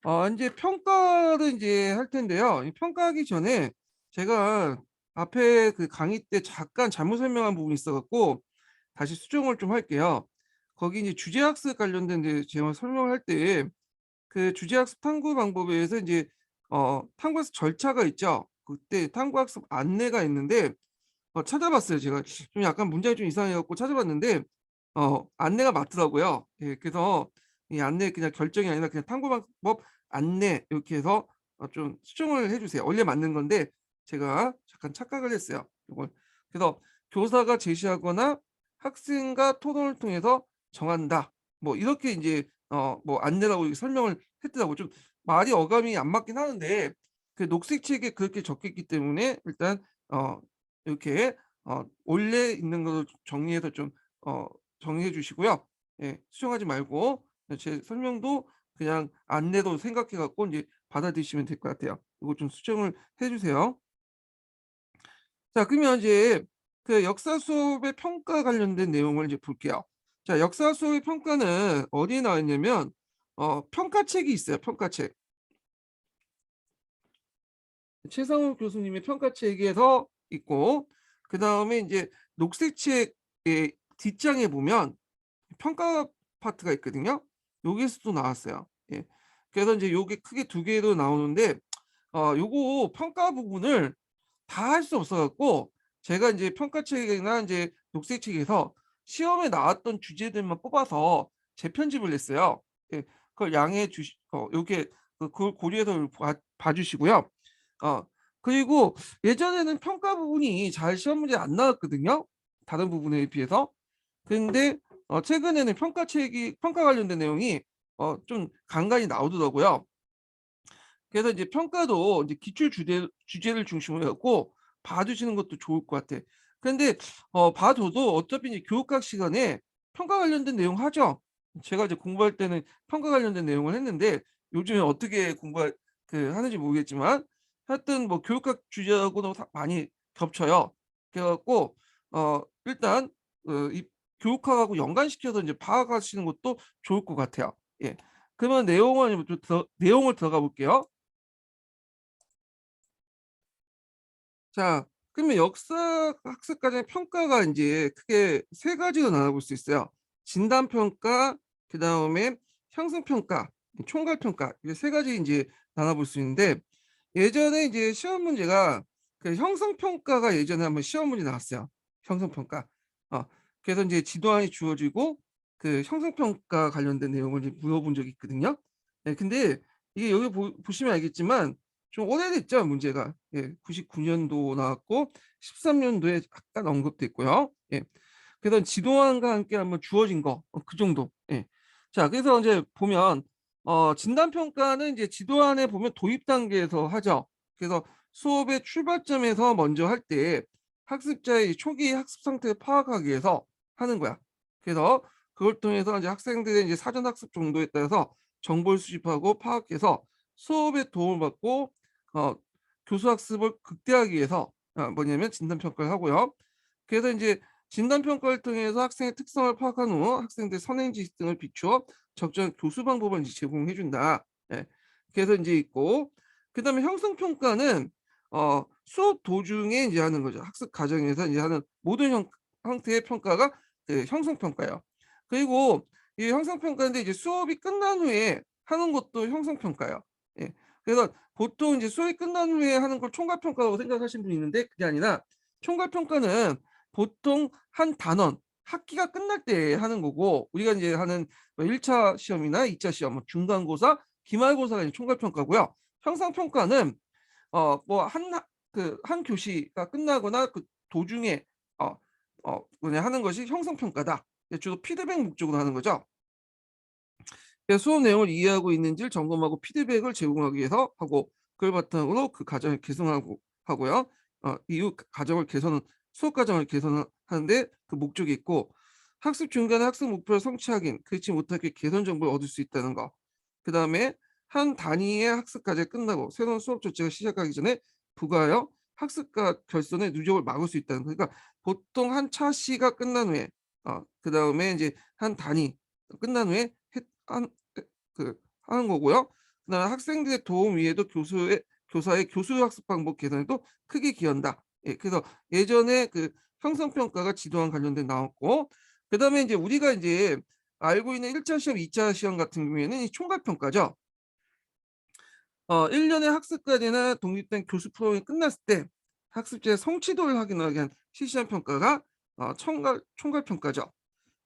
인제 평가를 인제 할 텐데요. 이 평가하기 전에 제가 앞에 그 강의 때 잠깐 잘못 설명한 부분이 있어 갖고 다시 수정을 좀 할게요. 거기 이제 주제학습 관련된 이제 제가 설명을 할 때 그 주제학습 탐구 방법에 의해서 인제 탐구학습 절차가 있죠. 그때 탐구학습 안내가 있는데 찾아봤어요. 제가 좀 약간 문장이 좀 이상해 갖고 찾아봤는데 안내가 맞더라고요. 예, 그래서 이 안내 그냥 결정이 아니라 그냥 탐구 방법 안내 이렇게 해서 좀 수정을 해 주세요. 원래 맞는 건데 제가 잠깐 착각을 했어요, 요걸. 그래서 "교사가 제시하거나 학생과 토론을 통해서 정한다." 뭐 이렇게 인제 뭐 안내라고 이렇게 설명을 했더라고요. 좀 말이 어감이 안 맞긴 하는데 그 녹색 책에 그렇게 적혀 있기 때문에 일단 어 이렇게 원래 있는 거를 정리해서 좀 어 정리해 주시고요. 예. 수정하지 말고 제 설명도 그냥 안내로 생각해 갖고 인제 받아들이시면 될 것 같아요. 요거 좀 수정을 해 주세요. 자, 그러면 이제 그 역사 수업의 평가 관련된 내용을 이제 볼게요. 자, 역사 수업의 평가는 어디에 나와 있냐면 평가책이 있어요, 평가책. 최상욱 교수님의 평가책에서 있고 그다음에 인제 녹색 책의 뒷장에 보면 평가 파트가 있거든요. 여기에서도 나왔어요. 예. 그래서 인제 요게 크게 두 개로 나오는데 요거 평가 부분을 다 할 수 없어 갖고 제가 인제 평가책이나 인제 녹색책에서 시험에 나왔던 주제들만 뽑아서 재편집을 했어요. 예. 그걸 양해해 주시 요게 그걸 고려해서 봐 주시고요. 어 그리고 예전에는 평가 부분이 잘 시험 문제에 안 나왔거든요, 다른 부분에 비해서. 근데 최근에는 평가책이 평가 관련된 내용이 좀 간간이 나오더라고요. 그래서 이제 평가도 이제 기출 주제를 중심으로 해 갖고 봐 주시는 것도 좋을 것 같아. 근데 봐 줘도 어차피 이제 교육학 시간에 평가 관련된 내용 하죠. 제가 이제 공부할 때는 평가 관련된 내용을 했는데 요즘에 어떻게 하는지 모르겠지만 하여튼 뭐 교육학 주제하고도 많이 겹쳐요. 그래 갖고 일단 이 교육학하고 연관시켜서 이제 파악하시는 것도 좋을 것 같아요. 예. 그러면 내용을 좀 내용을 들어가 볼게요. 자, 그러면 역사 학습 과정의 평가가 인제 크게 세 가지로 나눠볼 수 있어요. 진단 평가, 그다음에 형성 평가, 총괄 평가, 이게 세 가지 인제 나눠볼 수 있는데 예전에 이제 시험 문제가 그 형성 평가가 예전에 한번 시험 문제 나왔어요, 형성 평가. 어 그래서 인제 지도안이 주어지고 그 형성 평가 관련된 내용을 이제 물어본 적이 있거든요. 예, 근데 이게 여기 보시면 알겠지만 좀 오래됐죠, 문제가. 예. 99 년도 나왔고 13 년도에 약간 언급됐고요. 예. 그래서 지도안과 함께 한번 주어진 거 그 정도. 예. 자, 그래서 인제 보면 진단 평가는 이제 지도안에 보면 도입 단계에서 하죠. 그래서 수업의 출발점에서 먼저 할 때 학습자의 이 초기 학습 상태를 파악하기 위해서 하는 거야. 그래서 그걸 통해서 이제 학생들의 이제 사전 학습 정도에 따라서 정보를 수집하고 파악해서 수업에 도움을 받고 어 교수 학습을 극대화하기 위해서 뭐냐면 진단 평가를 하고요. 그래서 인제 진단 평가를 통해서 학생의 특성을 파악한 후 학생들의 선행 지식 등을 비추어 적절한 교수 방법을 이제 제공해 준다. 예. 그래서 인제 있고 그다음에 형성 평가는 수업 도중에 인제 하는 거죠. 학습 과정에서 인제 하는 모든 형태의 평가가 그 형성 평가예요. 그리고 이 형성 평가인데 이제 수업이 끝난 후에 하는 것도 형성 평가예요. 예. 그래서 보통 이제 수업이 끝난 후에 하는 걸 총괄 평가라고 생각하시는 분이 있는데 그게 아니라 총괄 평가는 보통 한 단원 학기가 끝날 때 하는 거고 우리가 인제 하는 뭐 1차 시험이나 2차 시험 뭐 중간고사, 기말고사가 이제 총괄 평가고요. 형성 평가는 뭐 한 교시가 끝나거나 그 도중에 하는 것이 형성 평가다. 주로 피드백 목적으로 하는 거죠. 수업 내용을 이해하고 있는지를 점검하고 피드백을 제공하기 위해서 하고 그걸 바탕으로 그 과정을 개선하고 하고요. 이후 과정을 개선 수업 과정을 개선하는데 그 목적이 있고 학습 중간에 학습 목표를 성취하긴 그렇지 못하게 개선 정보를 얻을 수 있다는 거. 그다음에 한 단위의 학습 과제가 끝나고 새로운 수업 조치가 시작하기 전에 부과하여 학습과 결손의 누적을 막을 수 있다는 거. 그러니까 보통 한 차시가 끝난 후에 그다음에 인제 한 단위 끝난 후에 한 하는 거고요. 그다음에 학생들의 도움 위에도 교사의 교수 학습 방법 개선에도 크게 기여한다. 예, 그래서 예전에 그 형성 평가가 지도와 관련된 나왔고, 그다음에 이제 우리가 이제 알고 있는 1차 시험, 2차 시험 같은 경우에는 이 총괄 평가죠. 1 년의 학습까지나 독립된 교수 프로그램이 끝났을 때 학습자의 성취도를 확인하기 위한 실시한 평가가 총괄 평가죠.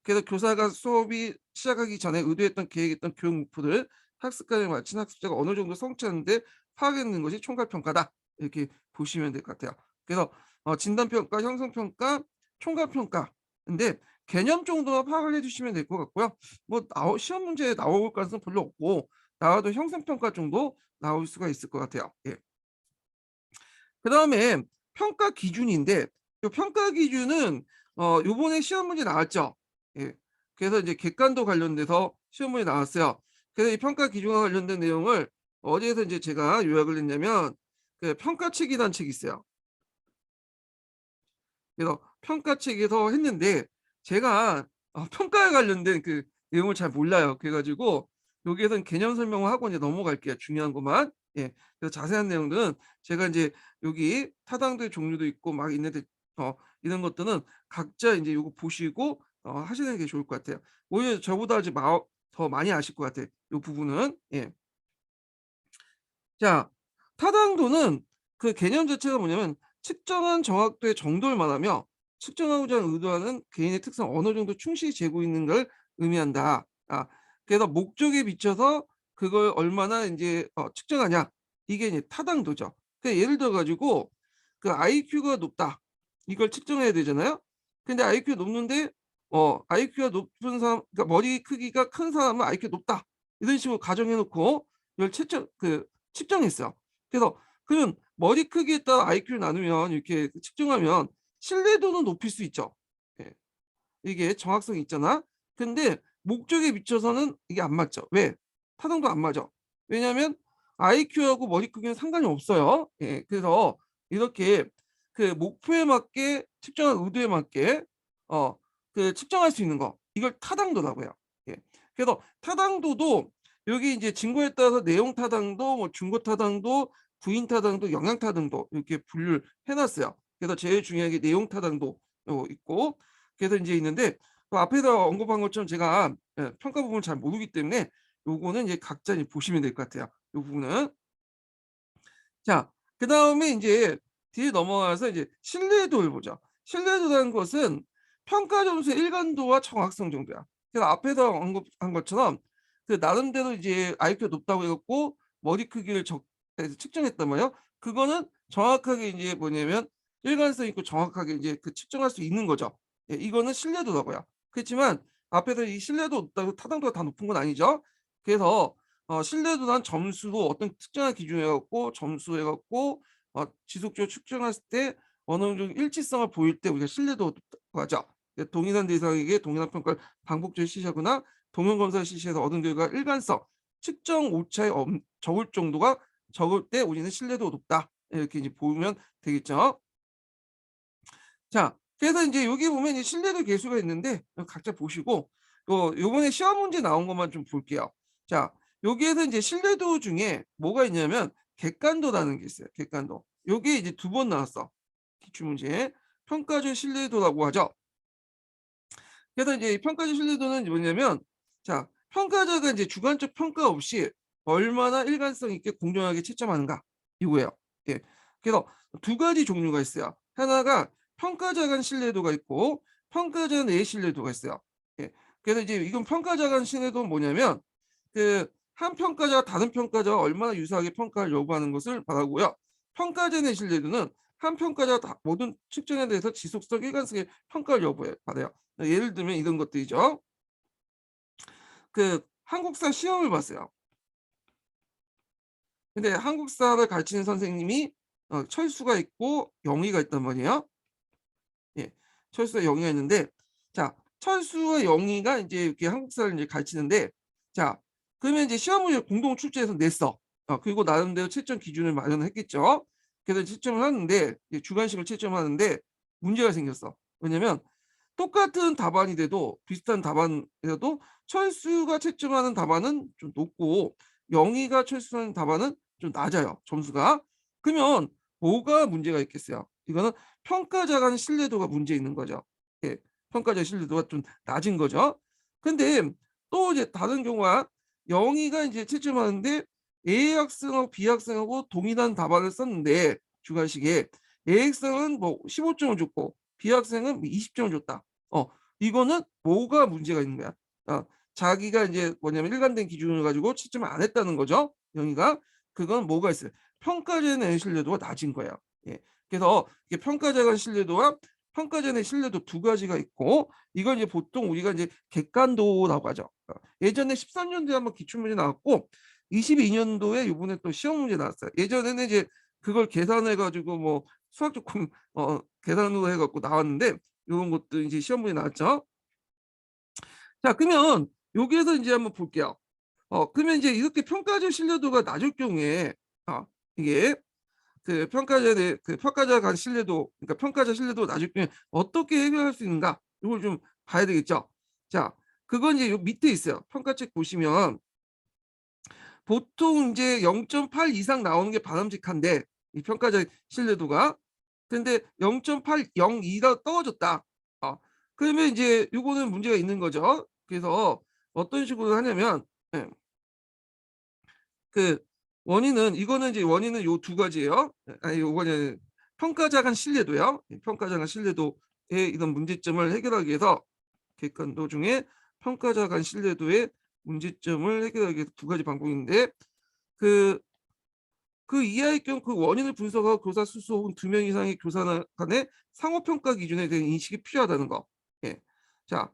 그래서 교사가 수업이 시작하기 전에 의도했던 계획했던 교육 목표를 학습까지 마친 학습자가 어느 정도 성취하는데 파악했는 것이 총괄 평가다. 이렇게 보시면 될 것 같아요. 그래서 진단 평가, 형성 평가, 총괄 평가. 근데 개념 정도만 파악을 해 주시면 될 것 같고요. 뭐 시험 문제에 나올 가능성은 별로 없고, 나와도 형성 평가 정도 나올 수가 있을 것 같아요. 예. 그다음에 평가 기준인데, 요 평가 기준은 요번에 시험 문제 나왔죠. 예. 그래서 이제 객관도 관련돼서 시험 문제 나왔어요. 그래서 이 평가 기준과 관련된 내용을 어디에서 이제 제가 요약을 했냐면, 그 평가책이라는 책이 있어요. 그래서 평가책에서 했는데, 제가 평가에 관련된 그 내용을 잘 몰라요. 그래 가지고 여기에서는 개념 설명을 하고 이제 넘어갈게요, 중요한 것만. 예. 그래서 자세한 내용들은 제가 인제 여기 타당도의 종류도 있고 막 있는데, 이런 것들은 각자 인제 요거 보시고 하시는 게 좋을 것 같아요. 오히려 저보다 이제 더 많이 아실 것 같아요, 요 부분은. 예. 자, 타당도는 그 개념 자체가 뭐냐면, 측정한 정확도의 정도를 말하며 측정하고자 의도하는 개인의 특성 어느 정도 충실히 재고 있는 걸 의미한다. 그래서 목적에 비춰서 그걸 얼마나 인제 측정하냐, 이게 이제 타당도죠. 예를 들어 가지고 그 IQ가 높다, 이걸 측정해야 되잖아요. 근데 IQ가 높은데 IQ가 높은 사람, 그러니까 머리 크기가 큰 사람은 IQ가 높다, 이런 식으로 가정해 놓고 이걸 측정했어요. 그래서 그러면 머리 크기에 따라 IQ를 나누면 이렇게 측정하면 신뢰도는 높일 수 있죠. 예. 이게 정확성이 있잖아. 근데 목적에 비춰서는 이게 안 맞죠. 왜? 타당도 안 맞아. 왜냐하면 IQ하고 머리 크기는 상관이 없어요. 예. 그래서 이렇게 그 목표에 맞게 측정한 의도에 맞게 어 측정할 수 있는 거, 이걸 타당도라고 해요. 예. 그래서 타당도도 여기 이제 증거에 따라서 내용 타당도, 뭐 중거 타당도, 부인 타당도, 영향 타당도 이렇게 분류를 해 놨어요. 그래서 제일 중요한 게 내용 타당도 있고, 그래서 인제 있는데, 그 앞에서 언급한 것처럼 제가 평가 부분을 잘 모르기 때문에 요거는 이제 각자 이제 보시면 될 것 같아요, 요 부분은. 자, 그다음에 인제 뒤에 넘어가서 이제 신뢰도를 보죠. 신뢰도라는 것은 평가 점수의 일관도와 정확성 정도야. 그래서 앞에서 언급한 것처럼 그 나름대로 이제 IQ가 높다고 해 갖고 머리 크기를 해서 측정했단 말이에요. 그거는 정확하게 인제 뭐냐면 일관성 있고 정확하게 인제 그 측정할 수 있는 거죠. 예, 이거는 신뢰도라고요. 그렇지만 앞에서 이 신뢰도 높다고 타당도가 다 높은 건 아니죠. 그래서 신뢰도란 점수로 어떤 특정한 기준을 해 갖고 점수해 갖고 지속적으로 측정했을 때 어느 정도 일치성을 보일 때 우리가 신뢰도가 높다고 하죠. 동일한 대상에게 동일한 평가를 반복적으로 실시하거나 동일 검사를 실시해서 얻은 결과 일관성, 측정 오차에 적을 정도가 적을 때 우리는 신뢰도가 높다, 이렇게 이제 보면 되겠죠. 자, 그래서 인제 여기 보면 이 신뢰도 계수가 있는데 각자 보시고 요번에 시험 문제 나온 것만 좀 볼게요. 자, 여기에서 인제 신뢰도 중에 뭐가 있냐면 객관도라는 게 있어요, 객관도. 요게 이제 2번 나왔어, 기출 문제에. 평가적 신뢰도라고 하죠. 그래서 이제 이 평가적 신뢰도는 뭐냐면, 자, 평가자가 인제 주관적 평가 없이 얼마나 일관성 있게 공정하게 채점하는가, 이거예요. 예. 그래서 2가지 종류가 있어요. 하나가 평가자 간 신뢰도가 있고 평가자 내의 신뢰도가 있어요. 예. 그래서 이제 이건 평가자 간 신뢰도는 뭐냐면, 그 한 평가자가 다른 평가자와 얼마나 유사하게 평가를 여부하는 것을 말하고요. 평가자 내 신뢰도는 한 평가자가 다 모든 측정에 대해서 지속적 일관성의 평가를 여부해 받아요. 예를 들면 이런 것들이죠. 그 한국사 시험을 봤어요. 근데 한국사를 가르치는 선생님이 철수가 있고 영희가 있단 말이에요. 예. 철수와 영희가 있는데, 자, 철수와 영희가 인제 이렇게 한국사를 인제 가르치는데, 자, 그러면 이제 시험을 공동 출제해서 냈어. 그리고 나름대로 채점 기준을 마련했겠죠. 그래서 채점을 하는데 이제 주관식을 채점하는데 문제가 생겼어. 왜냐면 똑같은 답안이 돼도 비슷한 답안이라도 철수가 채점하는 답안은 좀 높고 영희가 최소한 답안은 좀 낮아요, 점수가. 그러면 뭐가 문제가 있겠어요? 이거는 평가자 간 신뢰도가 문제 있는 거죠. 예. 평가자 신뢰도가 좀 낮은 거죠. 근데 또 이제 다른 경우가 영희가 이제 채점하는데 A 학생하고 B 학생하고 동일한 답안을 썼는데 주관식에 A 학생은 뭐 15점을 줬고 B 학생은 20점을 줬다. 이거는 뭐가 문제가 있는 거야? 자기가 이제 뭐냐면 일관된 기준을 가지고 채점을 안 했다는 거죠. 영희가. 그건 뭐가 있어요? 평가자에 대한 신뢰도가 낮은 거예요. 예. 그래서 이게 평가자 간 신뢰도와 평가자에 대한 신뢰도 두 가지가 있고 이걸 이제 보통 우리가 이제 객관도라고 하죠. 예전에 13년도에 한번 기출문제 나왔고 22년도에 이번에 또 시험 문제 나왔어요. 예전에는 이제 그걸 계산해 가지고 뭐 수학 조금 계산으로 해 갖고 나왔는데 요런 것도 이제 시험 문제 나왔죠. 자, 그러면 여기에서 이제 한번 볼게요. 그러면 이제 이렇게 평가적 신뢰도가 낮을 경우에 이게 그 평가자 간 신뢰도, 그러니까 평가자 신뢰도가 낮을 경우에 어떻게 해결할 수 있는가? 이걸 좀 봐야 되겠죠. 자, 그건 이제 요 밑에 있어요. 평가책 보시면 보통 이제 0.8 이상 나오는 게 바람직한데 이 평가자 신뢰도가 근데 0.802가 떨어졌다. 그러면 이제 요거는 문제가 있는 거죠. 그래서 어떤 식으로 하냐면 예. 그 원인은 이거는 이제 원인은 요 두 가지예요. 아니 요거는 평가자 간 신뢰도요. 평가자 간 신뢰도의 이런 문제점을 해결하기 위해서 객관도 중에 평가자 간 신뢰도의 문제점을 해결하기 위해서 두 가지 방법인데 그 이하의 경우 그 원인을 분석하고 교사 스스로 혹은 두 명 이상의 교사 간의 상호 평가 기준에 대한 인식이 필요하다는 거. 예. 자,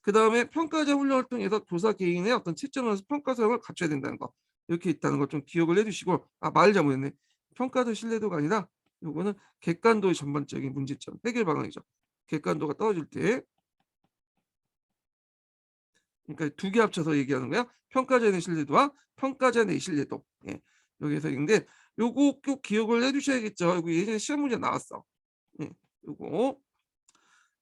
그다음에 평가자 훈련을 통해서 교사 개인의 어떤 채점에서 평가 사용을 갖춰야 된다는 거. 이렇게 있다는 걸 좀 기억을 해 두시고 말 잘못했네. 평가도 신뢰도가 아니라 요거는 객관도의 전반적인 문제점, 해결 방안이죠. 객관도가 떨어질 때 그러니까 두 개 합쳐서 얘기하는 거야. 평가자의 신뢰도와 평가자 내 신뢰도. 예. 여기서 있는데 요거 꼭 기억을 해 두셔야겠죠. 이거 예전에 시험 문제 나왔어. 예. 요거.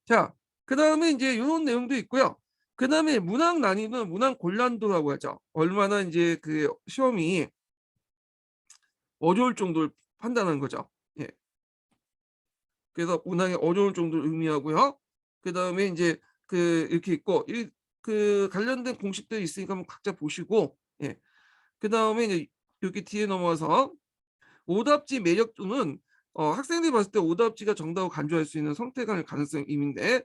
자, 그다음에 인제 요런 내용도 있고요. 그다음에 문항 난이도는 문항 곤란도라고 하죠. 얼마나 인제 그 시험이 어려울 정도를 판단하는 거죠. 예. 그래서 문항이 어려울 정도를 의미하고요. 그다음에 인제 이렇게 있고 관련된 공식들이 있으니까 한번 각자 보시고 예. 그다음에 이제 여기 뒤에 넘어가서 오답지 매력도는 학생들이 봤을 때 오답지가 정답을 간주할 수 있는 선택할 가능성임인데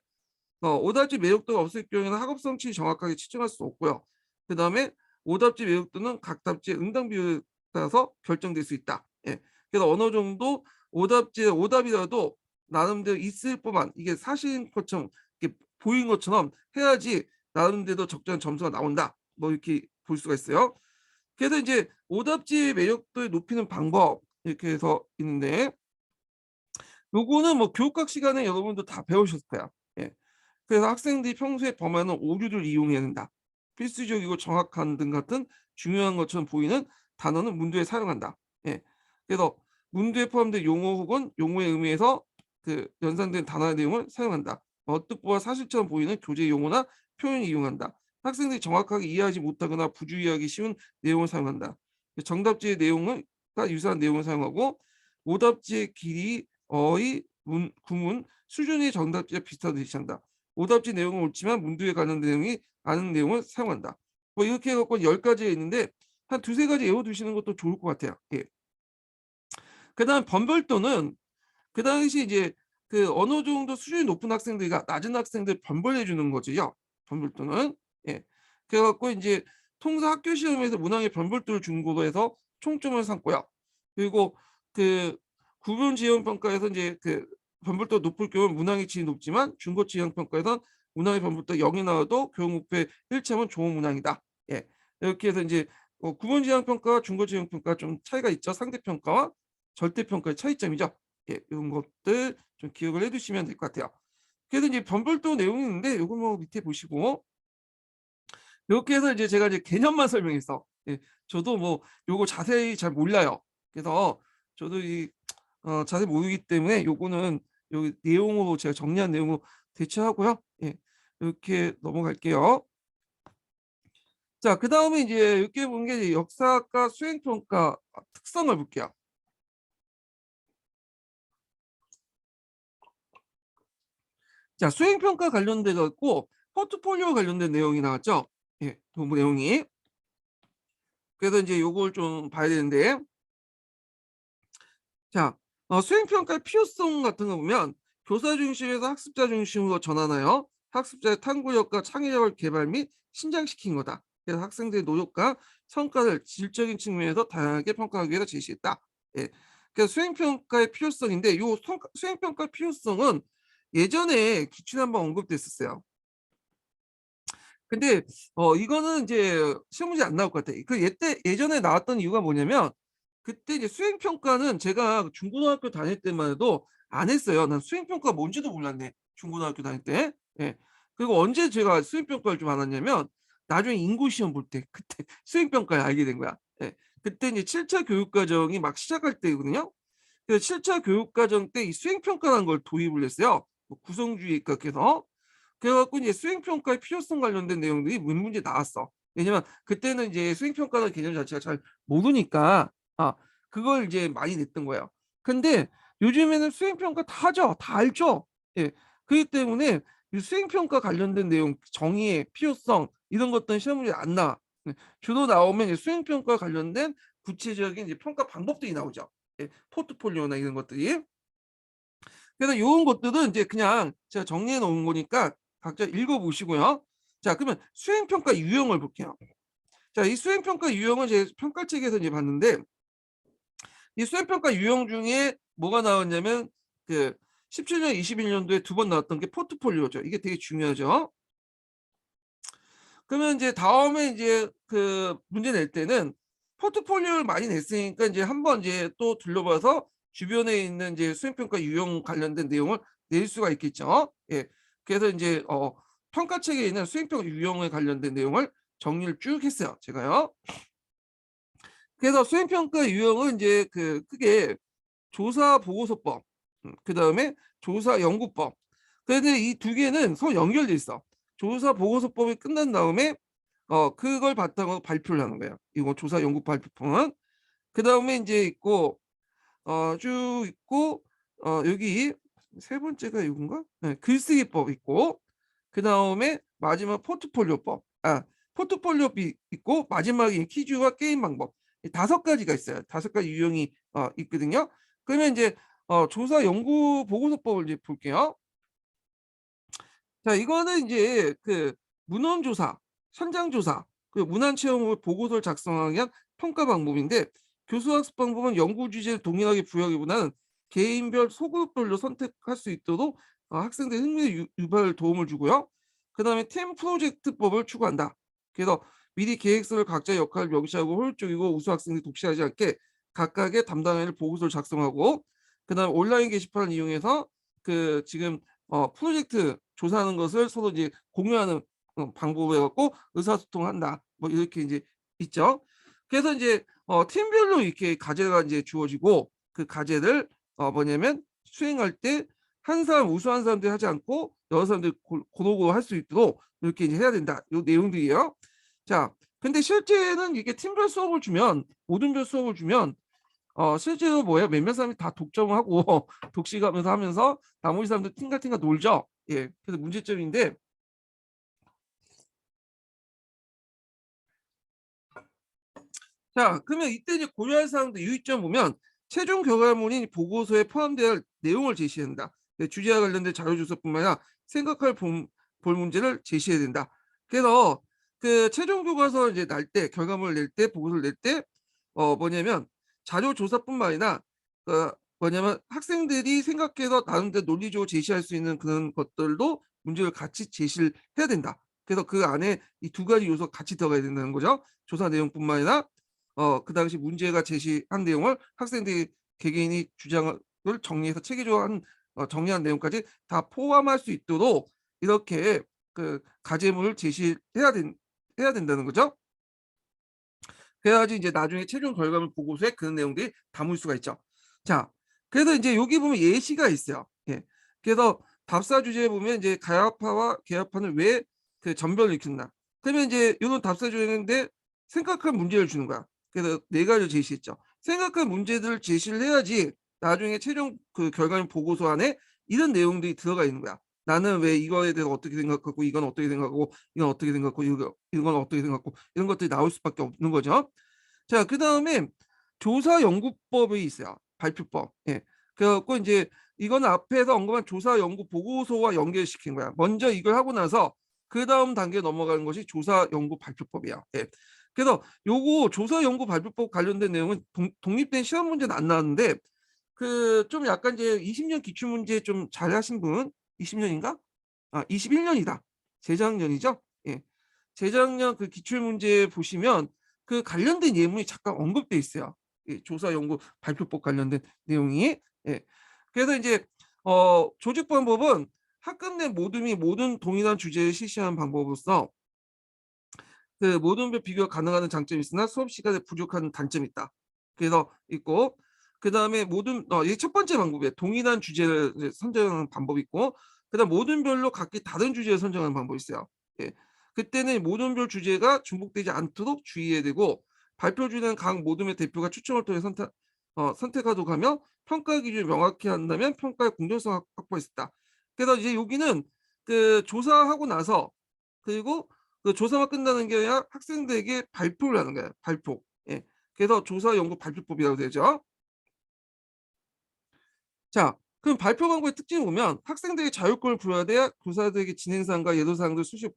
오답지 매력도가 없을 경우에는 학업 성취 정확하게 측정할 수 없고요. 그다음에 오답지 매력도는 각 답지의 응당 비율에 따라서 결정될 수 있다. 예. 그래서 어느 정도 오답이라도 나름대로 있을 법한 이게 사실인 것처럼 이렇게 보인 것처럼 해야지 나름대로 적절한 점수가 나온다. 뭐 이렇게 볼 수가 있어요. 그래서 이제 오답지의 매력도를 높이는 방법 이렇게 해서 있는데 요거는 뭐 교육학 시간에 여러분도 다 배우셨을 거야. 예. 그래서 학생들이 평소에 범하는 오류를 이용해야 된다. 필수적이고 정확한 등 같은 중요한 것처럼 보이는 단어는 문두에 사용한다. 예. 그래서 문두에 포함된 용어 혹은 용어의 의미에서 연상된 단어의 내용을 사용한다. 뜻보와 사실처럼 보이는 교재 용어나 표현을 이용한다. 학생들이 정확하게 이해하지 못하거나 부주의하기 쉬운 내용을 사용한다. 정답지의 내용과 유사한 내용을 사용하고 오답지의 길이, 어휘, 구문, 수준이 정답지와 비슷하게 제시한다. 오답지 내용은 옳지만 문두에 관한 내용이 아는 내용을 사용한다. 뭐 이렇게 해 갖고 10가지가 있는데 한 두세 가지 외워 두시는 것도 좋을 것 같아요. 예. 그다음 번벌도는 그 당시 이제 어느 정도 수준이 높은 학생들과 낮은 학생들 번벌해 주는 거지요. 번벌도는. 예. 그래 갖고 인제 통사 학교 시험에서 문항의 번벌도를 중고로 해서 총점을 삼고요. 그리고 그 구분 지형 평가에서 인제 번벌도가 높을 경우 문항의 질이 높지만 중고 지형 평가에선 문항의 번벌도가 0이 나와도 교육 목표에 일치하면 좋은 문항이다. 예. 이렇게 해서 인제 구분 지형 평가와 중고 지형 평가가 좀 차이가 있죠. 상대 평가와 절대 평가의 차이점이죠. 예, 이런 것들 좀 기억을 해 두시면 될 것 같아요. 그래서 이제 변별도 내용이 있는데 요거 뭐 밑에 보시고 요렇게 해서 이제 제가 이제 개념만 설명했어. 예. 저도 뭐 요거 자세히 잘 몰라요. 그래서 저도 자세히 모르기 때문에 요거는 요 내용으로 제가 정리한 내용으로 대체하고요. 예. 요렇게 넘어갈게요. 자, 그다음에 이제 이렇게 보는 게 이제 역사학과 수행평가 특성을 볼게요. 자, 수행평가 관련돼 갖고 포트폴리오 관련된 내용이 나왔죠. 예, 그 내용이. 그래서 이제 요걸 좀 봐야 되는데, 자, 수행평가의 필요성 같은 거 보면 교사 중심에서 학습자 중심으로 전환하여 학습자의 탐구력과 창의력을 개발 및 신장시킨 거다. 그래서 학생들의 노력과 성과를 질적인 측면에서 다양하게 평가하기 위해서 제시했다. 예. 그래서 수행평가의 필요성인데, 요 수행평가 필요성은 예전에 기출에 한번 언급됐었어요. 근데 이거는 이제 시험 문제 안 나올 것 같아. 그 예전에 나왔던 이유가 뭐냐면, 그때 이제 수행 평가는 제가 중고등학교 다닐 때만 해도 안 했어요. 난 수행 평가 뭔지도 몰랐네. 중고등학교 다닐 때. 예. 그리고 언제 제가 수행 평가를 좀 알았냐면, 나중에 인고 시험 볼 때 그때 수행 평가를 알게 된 거야. 예. 그때 이제 7차 교육 과정이 막 시작할 때거든요. 그래서 7차 교육 과정 때 이 수행 평가라는 걸 도입을 했어요. 뭐 구성주의 입각해서. 그래갖고 이제 수행평가의 필요성 관련된 내용들이 문제 나왔어. 왜냐면 그때는 이제 수행평가라는 개념 자체가 잘 모르니까 그걸 이제 많이 냈던 거예요. 근데 요즘에는 수행평가 다 하죠. 다 알죠. 예. 그렇기 때문에 이 수행평가 관련된 내용, 정의의 필요성 이런 것들은 시험 문제에 안 나와. 예. 주로 나오면 이제 수행평가 관련된 구체적인 이제 평가 방법들이 나오죠. 예. 포트폴리오나 이런 것들이. 그래서 요런 것들은 이제 그냥 제가 정리해 놓은 거니까 각자 읽어 보시고요. 자, 그러면 수행평가 유형을 볼게요. 자, 이 수행평가 유형은 제 평가책에서 이제 봤는데, 이 수행평가 유형 중에 뭐가 나왔냐면 그 17년, 21년도에 두 번 나왔던 게 포트폴리오죠. 이게 되게 중요하죠. 그러면 이제 다음에 이제 그 문제 낼 때는 포트폴리오를 많이 냈으니까 이제 한번 이제 또 둘러봐서 주변에 있는 이제 수행평가 유형 관련된 내용을 낼 수가 있겠죠. 예. 그래서 이제 평가책에 있는 수행평가 유형에 관련된 내용을 정리를 쭉 했어요. 제가요. 그래서 수행평가 유형은 이제 그 크게 조사 보고서법, 그다음에 조사 연구법. 근데 이 두 개는 서로 연결돼 있어. 조사 보고서법이 끝난 다음에 그걸 바탕으로 발표를 하는 거예요. 이거 조사 연구 발표품은. 그다음에 이제 있고 쭉 있고 여기 세 번째가 이건가? 네, 글쓰기법 있고 그다음에 마지막 포트폴리오법. 포트폴리오비 있고 마지막에 퀴즈와 게임 방법. 이 다섯 가지가 있어요. 다섯 가지 유형이 있거든요. 그러면 이제 조사 연구 보고서법을 이제 볼게요. 자, 이거는 이제 그 문헌조사, 현장조사, 그 문안체험 보고서를 작성하기 위한 평가 방법인데, 교수학습 방법은 연구 주제를 동일하게 부여하기보다는 개인별 소그룹별로 선택할 수 있도록 학생들의 흥미 유발에 도움을 주고요. 그다음에 팀 프로젝트법을 추구한다. 그래서 미리 계획서를 각자의 역할을 명시하고 효율적이고 우수 학생들이 독시하지 않게 각각의 담당을 보고서를 작성하고, 그다음 온라인 게시판을 이용해서 그 지금 프로젝트 조사하는 것을 서로 이제 공유하는 방법을 해 갖고 의사소통한다. 뭐 이렇게 이제 있죠. 그래서 이제 팀별로 이렇게 과제가 이제 주어지고, 그 과제를 뭐냐면 수행할 때 한 사람 우수한 사람들이 하지 않고 여러 사람들이 고루고루 할 수 있도록 이렇게 이제 해야 된다. 요 내용들이에요. 자, 근데 실제는 이게 팀별 수업을 주면, 모든별 수업을 주면 실제로 뭐예요? 몇몇 사람이 다 독점하고 독식하면서 하면서 나머지 사람들 팅가팅가 놀죠. 예. 그래서 문제점인데, 자, 그러면 이때 이제 고려할 사항들 유의점 보면 최종 결과물인 보고서에 포함될 내용을 제시한다. 네, 주제와 관련된 자료 조사뿐만 아니라 생각할 볼 문제를 제시해야 된다. 그래서 그 최종 교과서 이제 날 때, 결과물을 낼 때, 보고서를 낼 때 뭐냐면 자료 조사뿐만 아니라 뭐냐면 학생들이 생각해서 나름대로 논리적으로 제시할 수 있는 그런 것들도 문제를 같이 제시를 해야 된다. 그래서 그 안에 이 두 가지 요소가 같이 들어가야 된다는 거죠. 조사 내용뿐만 아니라 그 당시 문제가 제시한 내용을 학생들이 개개인이 주장을 정리해서 체계적으로 정리한 내용까지 다 포함할 수 있도록 이렇게 그 과제물을 해야 된다는 거죠. 그래야지 이제 나중에 최종 결과물 보고서에 그런 내용들이 담을 수가 있죠. 자, 그래서 이제 여기 보면 예시가 있어요. 예. 그래서 답사 주제에 보면 이제 가야파와 개야파는 왜 그 전별을 일으킨다. 그러면 이제 요런 답사 주는데 생각한 문제를 주는 거야. 그래서 4 가지를 제시했죠. 생각한 문제들을 제시를 해야지 나중에 최종 그 결과물 보고서 안에 이런 내용들이 들어가 있는 거야. 나는 왜 이거에 대해서 어떻게 생각하고 이건 어떻게 생각하고 이건 어떻게 생각하고 이건 어떻게 생각하고 이런 것들이 나올 수밖에 없는 거죠. 자, 그다음에 조사 연구법이 있어요. 발표법. 예. 그래 갖고 인제 이거는 앞에서 언급한 조사 연구 보고서와 연결시킨 거야. 먼저 이걸 하고 나서 그다음 단계에 넘어가는 것이 조사 연구 발표법이야. 예. 그래서 요거 조사 연구 발표법 관련된 내용은 독립된 시험 문제는 안 나왔는데 그 좀 약간 이제 20년 기출 문제 좀 잘하신 분, 20 년인가? 아, 21 년이다. 재작년이죠? 예. 재작년 그 기출 문제 보시면 그 관련된 예문이 잠깐 언급돼 있어요. 이 조사 연구 발표법 관련된 내용이. 예. 그래서 인제 조직 방법은 학급 내 모두 및 모든 동일한 주제를 실시하는 방법으로서 그 모든별 비교가 가능한 장점이 있으나 수업 시간에 부족한 단점이 있다. 그래서 있고 그다음에 모든 이게 첫 번째 방법이에요. 동일한 주제를 이제 선정하는 방법이 있고 그다음 모든별로 각기 다른 주제를 선정하는 방법이 있어요. 예. 그때는 모든별 주제가 중복되지 않도록 주의해야 되고 발표 주제는 각 모둠의 대표가 추첨을 통해 선택하도록 하며 평가 기준을 명확히 한다면 평가의 공정성을 확보할 수 있다. 그래서 이제 여기는 그 조사하고 나서 그리고 그 조사가 끝나는 게 아니라 학생들에게 발표를 하는 거예요, 발표. 예. 그래서 조사 연구 발표법이라고 되죠. 자, 그럼 발표 광고의 특징을 보면 학생들에게 자율권을 부여해야 돼야 교사들에게 진행 사항과 예도 사항을 수시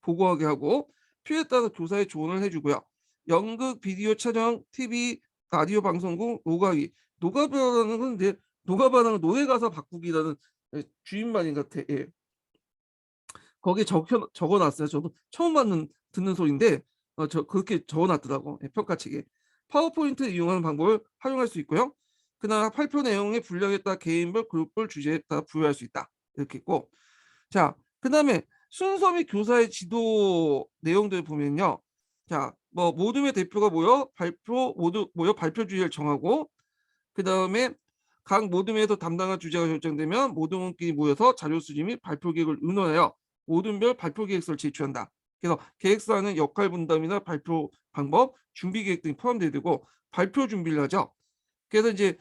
보고하게 하고 필요에 따라 교사에 조언을 해 주고요. 연극, 비디오 촬영, TV, 라디오 방송국, 노가위. 노가바라는 건 이제 노가바라는 노래 가사 바꾸기라는 주임말인 것 같아. 예. 거기에 적어 놨어요. 저도 처음 듣는 소리인데 그렇게 적어 놨더라고, 예, 평가책에. 파워포인트를 이용하는 방법을 활용할 수 있고요. 그다음 발표 내용의 분량에 따라 개인별, 그룹별, 주제에 따라 부여할 수 있다. 이렇게 있고. 자, 그다음에 순서 및 교사의 지도 내용들을 보면요. 자, 뭐 모둠의 대표가 모여 발표 주제를 정하고 그다음에 각 모둠에서 담당한 주제가 결정되면 모둠끼리 모여서 자료 수집 및 발표 계획을 의논하여 모둠별 발표 계획서를 제출한다. 그래서 계획서에는 역할 분담이나 발표 방법, 준비 계획 등이 포함되어 되고 발표 준비를 하죠. 그래서 이제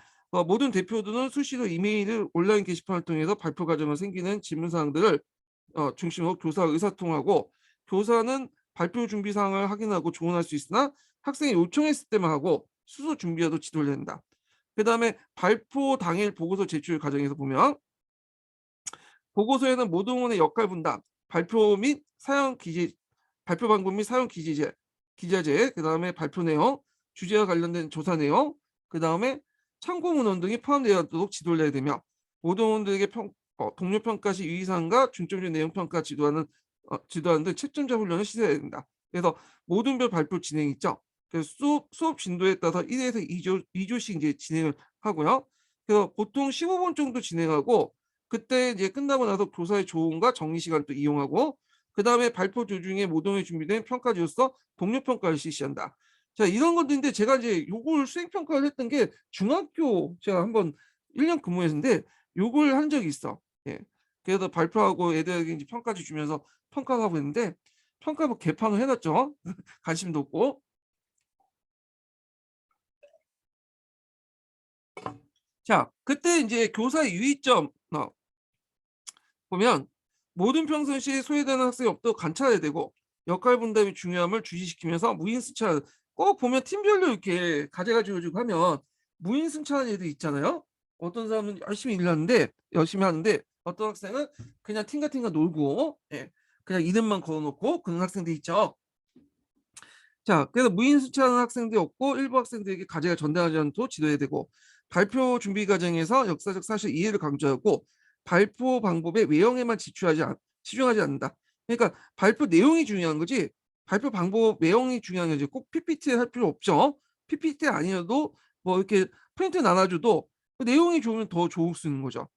모든 대표들은 수시로 이메일을 온라인 게시판을 통해서 발표 과정을 생기는 질문 사항들을 중심으로 교사와 의사소통하고 교사는 발표 준비 사항을 확인하고 조언할 수 있으나 학생이 요청했을 때만 하고 수소 준비에도 지도를 한다. 그다음에 발표 당일 보고서 제출 과정에서 보면 보고서에는 모동원의 역할 분담, 발표 및 사용 기재 발표 방법 및 사용 기자재, 그다음에 발표 내용, 주제와 관련된 조사 내용, 그다음에 참고 문헌 등이 포함되도록 지도를 해야 되며 모동원들에게 동료 평가 시 유의사항과 중점적 내용 평가 지도하는 등 채점자 훈련을 시도해야 된다. 그래서 모든별 발표 진행 있죠. 그래서 수업 진도에 따라서 1에서 2조씩 이제 진행을 하고요. 그래서 보통 15분 정도 진행하고 그때 이제 끝나고 나서 교사의 조언과 정리 시간을 또 이용하고 그다음에 발표 도중에 모동에 준비된 평가지로서 동료 평가를 실시한다. 자, 이런 것들인데 제가 이제 요걸 수행 평가를 했던 게 중학교 제가 한번 1년 근무했는데 요걸 한 적이 있어. 예. 그래서 발표하고 애들에게 이제 평가지 주면서 평가하고 있는데 평가 뭐 개판을 해 놨죠. 관심도 없고. 자, 그때 인제 교사의 유의점 보면 모든 평상시에 소외되는 학생이 없도록 관찰해야 되고 역할 분담이 중요함을 주시시키면서 무인승차 꼭 보면 팀별로 이렇게 과제가 주어지고 하면 무인승차하는 애들 있잖아요. 어떤 사람은 열심히 하는데 어떤 학생은 그냥 팅가팅가 놀고 예 그냥 이름만 걸어 놓고 그런 학생들 있죠. 자, 그래서 무인승차하는 학생들이 없고 일부 학생들에게 과제가 전달하지 않도록 지도해야 되고 발표 준비 과정에서 역사적 사실 이해를 강조하고 발표 방법의 외형에만 치중하지 않는다. 그러니까 발표 내용이 중요한 거지 발표 방법 외형이 중요한 거지 꼭 PPT에 할 필요 없죠. PPT 아니어도 뭐 이렇게 프린트 나눠 줘도 그 내용이 좋으면 더 좋을 수 있는 거죠.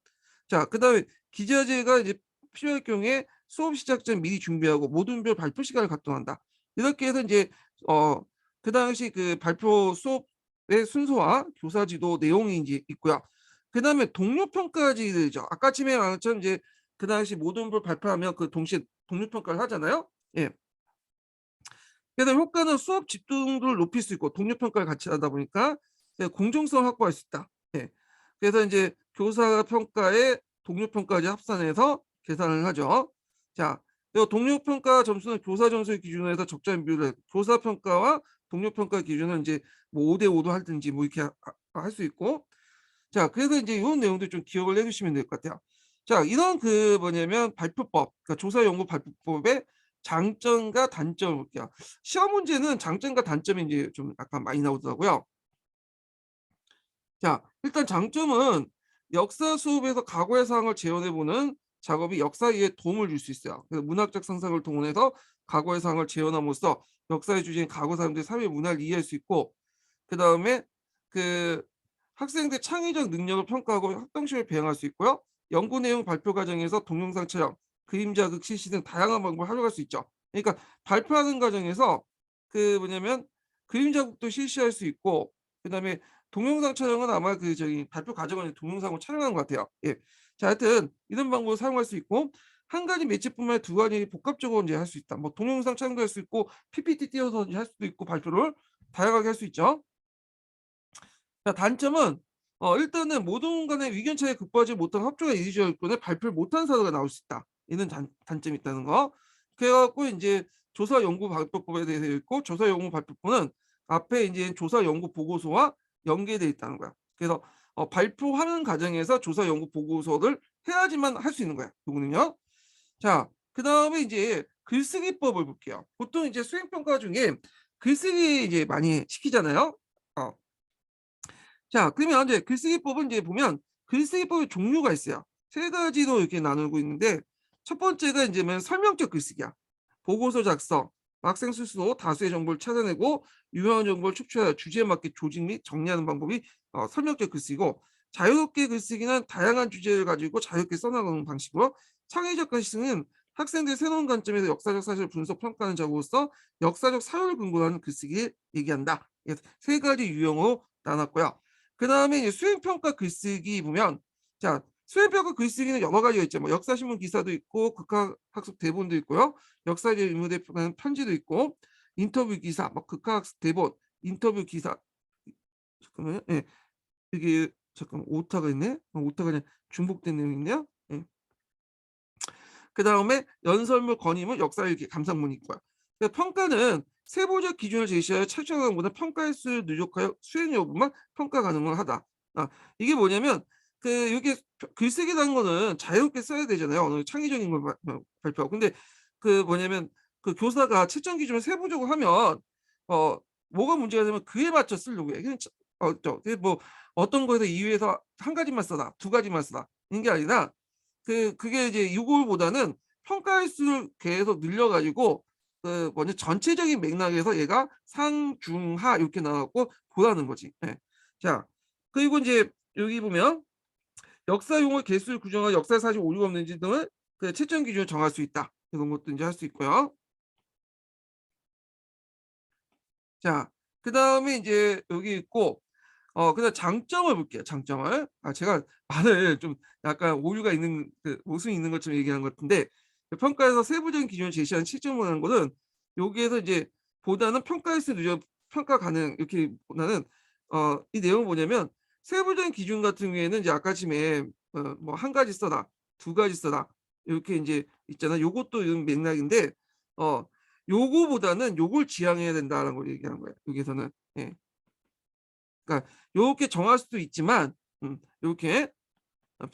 자, 그다음에 기자재가 이제 필요할 경우에 수업 시작 전 미리 준비하고 모든 별 발표 시간을 갖도록한다. 이렇게 해서 인제 어 그 당시 그 발표 수업의 순서와 교사 지도 내용이 인제 있고요. 그다음에 동료 평가지죠. 아까 처음에 말한 것처럼 이제 그 당시 모든 걸 발표하면 그 동시에 동료 평가를 하잖아요. 예. 그래서 효과는 수업 집중도를 높일 수 있고 동료 평가를 같이 하다 보니까 공정성을 확보할 수 있다. 예. 그래서 인제 교사 평가에 동료 평가까지 합산해서 계산을 하죠. 자, 요 동료 평가 점수는 교사 점수를 기준으로 해서 적절한 비율을 교사 평가와 동료 평가 기준은 인제 뭐 5대 5로 하든지 뭐 이렇게 할 수 있고, 자 그래서 인제 요런 내용들 좀 기억을 해 두시면 될 것 같아요. 자, 이런 뭐냐면 발표법, 그러니까 조사 연구 발표법의 장점과 단점을 볼게요. 시험 문제는 장점과 단점이 인제 좀 약간 많이 나오더라고요. 자, 일단 장점은 역사 수업에서 과거의 상황을 재현해 보는 작업이 역사 이해에 도움을 줄 수 있어요. 그래서 문학적 상상을 동원해서 과거의 상황을 재현함으로써 역사의 주제인 과거 사람들의 사회 문화를 이해할 수 있고, 그다음에 그 학생들의 창의적 능력을 평가하고 활동심을 배양할 수 있고요. 연구 내용 발표 과정에서 동영상 촬영, 그림 자극, 실시 등 다양한 방법을 활용할 수 있죠. 그러니까 발표하는 과정에서 뭐냐면 그림 자국도 실시할 수 있고, 그다음에 동영상 촬영은 아마 저기 발표 과정을 동영상으로 촬영한 것 같아요. 예. 자, 하여튼 이런 방법을 사용할 수 있고, 한 가지 매체뿐만 아니라 두 가지 복합적으로 인제 할 수 있다. 뭐 동영상 촬영도 할 수 있고 PPT 띄워서 인제 할 수도 있고 발표를 다양하게 할 수 있죠. 자, 단점은 일단은 모든 간의 의견 차이를 극복하지 못한 협조가 이루어질 경우에 발표를 못한 사례가 나올 수 있다. 이는 단점이 있다는 거. 그래 갖고 인제 조사 연구 발표법에 대해서 있고, 조사 연구 발표법은 앞에 인제 조사 연구 보고서와 연계돼 있다는 거야. 그래서 발표하는 과정에서 조사 연구 보고서를 해야지만 할 수 있는 거야, 요거는요. 자, 그다음에 이제 글쓰기법을 볼게요. 보통 이제 수행 평가 중에 글쓰기 이제 많이 시키잖아요. 어. 자, 그러면 이제 글쓰기법은 이제 보면 글쓰기법의 종류가 있어요. 세 가지로 이렇게 나누고 있는데, 첫 번째가 인제면 설명적 글쓰기야. 보고서 작성, 학생 스스로 다수의 정보를 찾아내고 유용한 정보를 축출하여 주제에 맞게 조직 및 정리하는 방법이 설명적 글쓰기고, 자유롭게 글쓰기는 다양한 주제를 가지고 자유롭게 써 나가는 방식으로, 창의적 글쓰기는 학생들의 새로운 관점에서 역사적 사실을 분석 평가하는 작업으로서 역사적 사유를 근거로 하는 글쓰기를 얘기한다. 예, 세 가지 유형으로 나눴고요. 그다음에 이제 수행평가 글쓰기 보면, 자 수행평가 글쓰기는 여러 가지가 있죠. 뭐 역사신문 기사도 있고 극학학습 대본도 있고요. 역사적 인물에 관한 편지도 있고, 인터뷰 기사, 뭐 극학학습 대본, 인터뷰 기사. 잠깐만요. 예. 이게 잠깐만, 오타가 있네. 오타가 아니라 중복된 내용이 있네요. 예. 그다음에 연설문, 건의문, 역사일기, 감상문이 있고요. 평가는 세부적 기준을 제시하여 최종화보다 평가의 수를 누적하여 수행 여부만 평가 가능하다. 아, 이게 뭐냐면 이게 글쓰기라는 거는 자유롭게 써야 되잖아요. 어느 창의적인 걸 발표하고. 근데 뭐냐면 교사가 채점 기준을 세부적으로 하면 어 뭐가 문제가 되면 그에 맞춰 쓰려고 해요. 이게 뭐 어떤 거에서 2위에서 한 가지만 써라, 두 가지만 써라, 이런 게 아니라 그게 이제 이거보다는 평가 횟수를 계속 늘려 가지고 먼저 전체적인 맥락에서 얘가 상, 중, 하 이렇게 나눠 갖고 보라는 거지. 예. 자, 그리고 인제 여기 보면 역사 용어 개수를 규정한 역사 사실 오류가 없는지 등을 채점 기준을 정할 수 있다. 이런 것도 인제 할 수 있고요. 자, 그다음에 인제 여기 있고, 그다음 장점을 볼게요, 장점을. 제가 말을 좀 약간 오류가 있는 모순이 있는 것처럼 얘기한 것 같은데, 평가에서 세부적인 기준을 제시하는 실점이라는 거는 여기에서 이제 보다는 평가 횟수 누적 평가 가능 이렇게 보다는 이 내용은 뭐냐면, 세부적인 기준 같은 경우에는 이제 아까 처음에 뭐 한 가지 써라, 두 가지 써라 요렇게 인제 있잖아요. 요것도 이런 맥락인데 어 요거보다는 요걸 지향해야 된다라는 걸 얘기하는 거예요, 여기서는. 예. 그러니까 요렇게 정할 수도 있지만 요렇게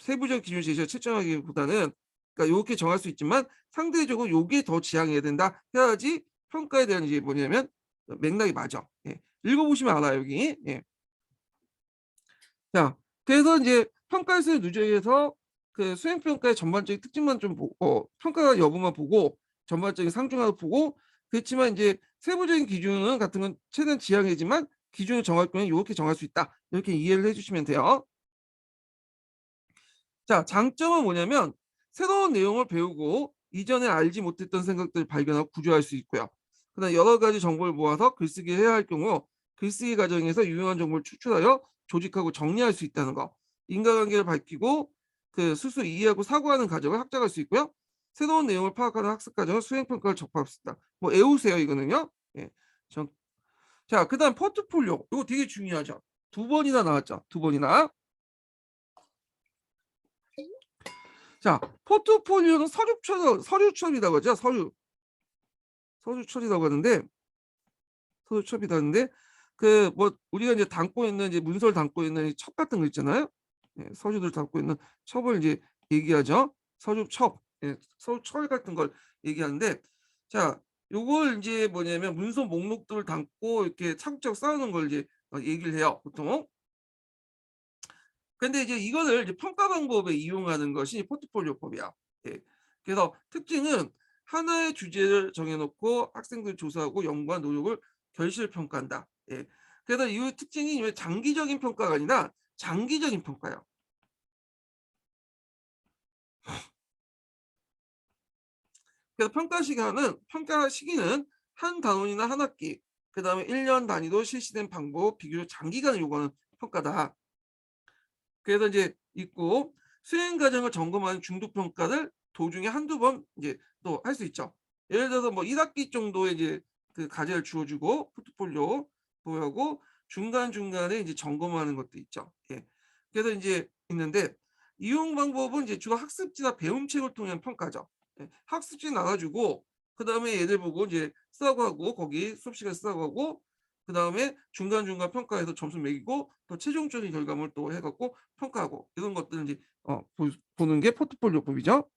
세부적 기준을 제시해서 채점하기보다는, 그러니까 요렇게 정할 수 있지만 상대적으로 요게 더 지향해야 된다. 해야지 평가에 대한 이제 뭐냐면 맥락이 맞아. 예. 읽어 보시면 알아요, 여기. 예. 자, 그래서 인제 평가에서의 누적에서 수행 평가의 전반적인 특징만 좀 평가 여부만 보고 전반적인 상중하를 보고, 그렇지만 인제 세부적인 기준은 같은 건 최대한 지향이지만 기준을 정할 경우에 요렇게 정할 수 있다. 이렇게 이해를 해 주시면 돼요. 자, 장점은 뭐냐면 새로운 내용을 배우고 이전에 알지 못했던 생각들을 발견하고 구조할 수 있고요. 그다음에 여러 가지 정보를 모아서 글쓰기를 해야 할 경우 글쓰기 과정에서 유용한 정보를 추출하여 조직하고 정리할 수 있다는 거. 인과관계를 밝히고 스스로 이해하고 사고하는 과정을 확장할 수 있고요. 새로운 내용을 파악하는 학습 과정을 수행 평가를 접할 수 있다. 뭐 외우세요, 이거는요. 예. 정 자 그다음 포트폴리오. 요거 되게 중요하죠. 두 번이나 나왔죠. 두 번이나. 자 포트폴리오는 서류 처리라고 하죠. 서류 처리라고 하는데 서류 처리라고 하는데 그 뭐 우리가 이제 담고 있는 이제 문서를 담고 있는 이 첩 같은 거 있잖아요. 예 서류들 담고 있는 첩을 이제 얘기하죠. 서류 첩. 예 서류 처리 같은 걸 얘기하는데 자 요걸 인제 뭐냐면 문서 목록들을 담고 이렇게 차곡차곡 쌓아 놓은 걸 이제 얘기를 해요 보통. 근데 이제 이거를 이제 평가 방법에 이용하는 것이 포트폴리오법이야. 예. 그래서 특징은 하나의 주제를 정해 놓고 학생들이 조사하고 연구한 노력을 결실 평가한다. 예. 그래서 이 특징이 왜 장기적인 평가가 아니라 장기적인 평가예요. 그래서 평가 시기는 한 단원이나 한 학기, 그다음에 1년 단위로 실시된 방법, 비교적 장기간을 요구하는 평가다. 그래서 이제 있고 수행 과정을 점검하는 중도 평가를 도중에 한두 번 이제 또 할 수 있죠. 예를 들어서 뭐 1 학기 정도의 이제 그 과제를 주어 주고 포트폴리오 보유하고 중간중간에 이제 점검하는 것도 있죠. 예. 그래서 인제 있는데 이용 방법은 이제 주로 학습지나 배움책을 통한 평가죠. 예. 학습지 나와 가지고 그다음에 얘들 보고 이제 쓰라고 하고 거기 수업 시간에 쓰라고 하고 그다음에 중간중간 평가해서 점수 매기고 또 최종적인 결과물을 또 해 갖고 평가하고 이런 것들을 이제 보는 게 포트폴리오법이죠.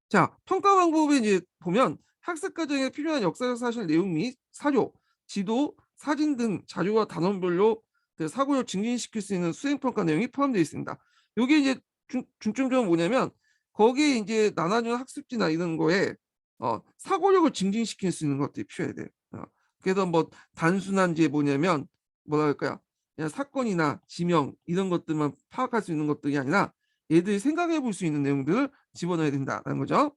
자 평가 방법에 이제 보면 학습 과정에 필요한 역사적 사실 내용 및 사료, 지도, 사진 등 자료와 단원별로 그 사고를 증진시킬 수 있는 수행 평가 내용이 포함되어 있습니다. 요게 이제 중점적으로 뭐냐면 거기에 인제 나눠준 학습지나 이런 거에 사고력을 증진시킬 수 있는 것들이 필요해야 돼요. 그래서 뭐 단순한 이제 뭐냐면 뭐라 그럴까요? 그냥 사건이나 지명 이런 것들만 파악할 수 있는 것들이 아니라 얘들이 생각해 볼 수 있는 내용들을 집어넣어야 된다라는 거죠.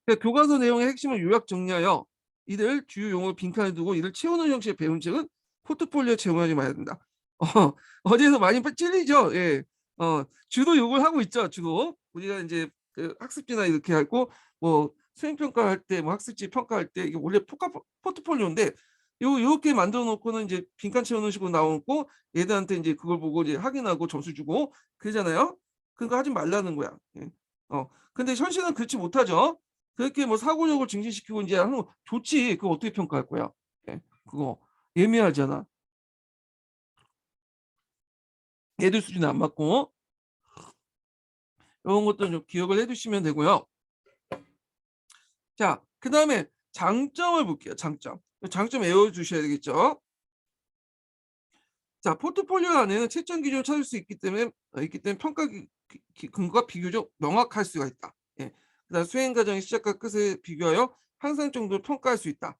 그러니까 교과서 내용의 핵심을 요약 정리하여 이들 주요 용어를 빈칸에 두고 이를 채우는 형식의 배운 책은 포트폴리오에 제공하지 말아야 된다. 어디에서 많이 찔리죠. 예. 주로 욕을 하고 있죠, 주로. 우리가 인제 그 학습지나 이렇게 하고 뭐 수행 평가할 때 뭐 학습지 평가할 때 이게 원래 포트폴리오인데 요렇게 만들어 놓고는 이제 빈칸 채워 놓은 식으로 나오고 얘들한테 인제 그걸 보고 이제 확인하고 점수 주고 그러잖아요. 그거 하지 말라는 거야. 예. 근데 현실은 그렇지 못하죠. 그렇게 뭐 사고력을 증진시키고 인제 하는 거 좋지. 그거 어떻게 평가할 거야. 예. 그거 예민하잖아. 애들 수준에 안 맞고 요런 것도 좀 기억을 해 두시면 되고요. 자 그다음에 장점을 볼게요, 장점. 장점 외워 두셔야 되겠죠. 자 포트폴리오 안에는 채점 기준을 찾을 수 있기 때문에 평가 근거가 비교적 명확할 수가 있다. 예. 그다음 수행 과정의 시작과 끝을 비교하여 향상 정도를 평가할 수 있다.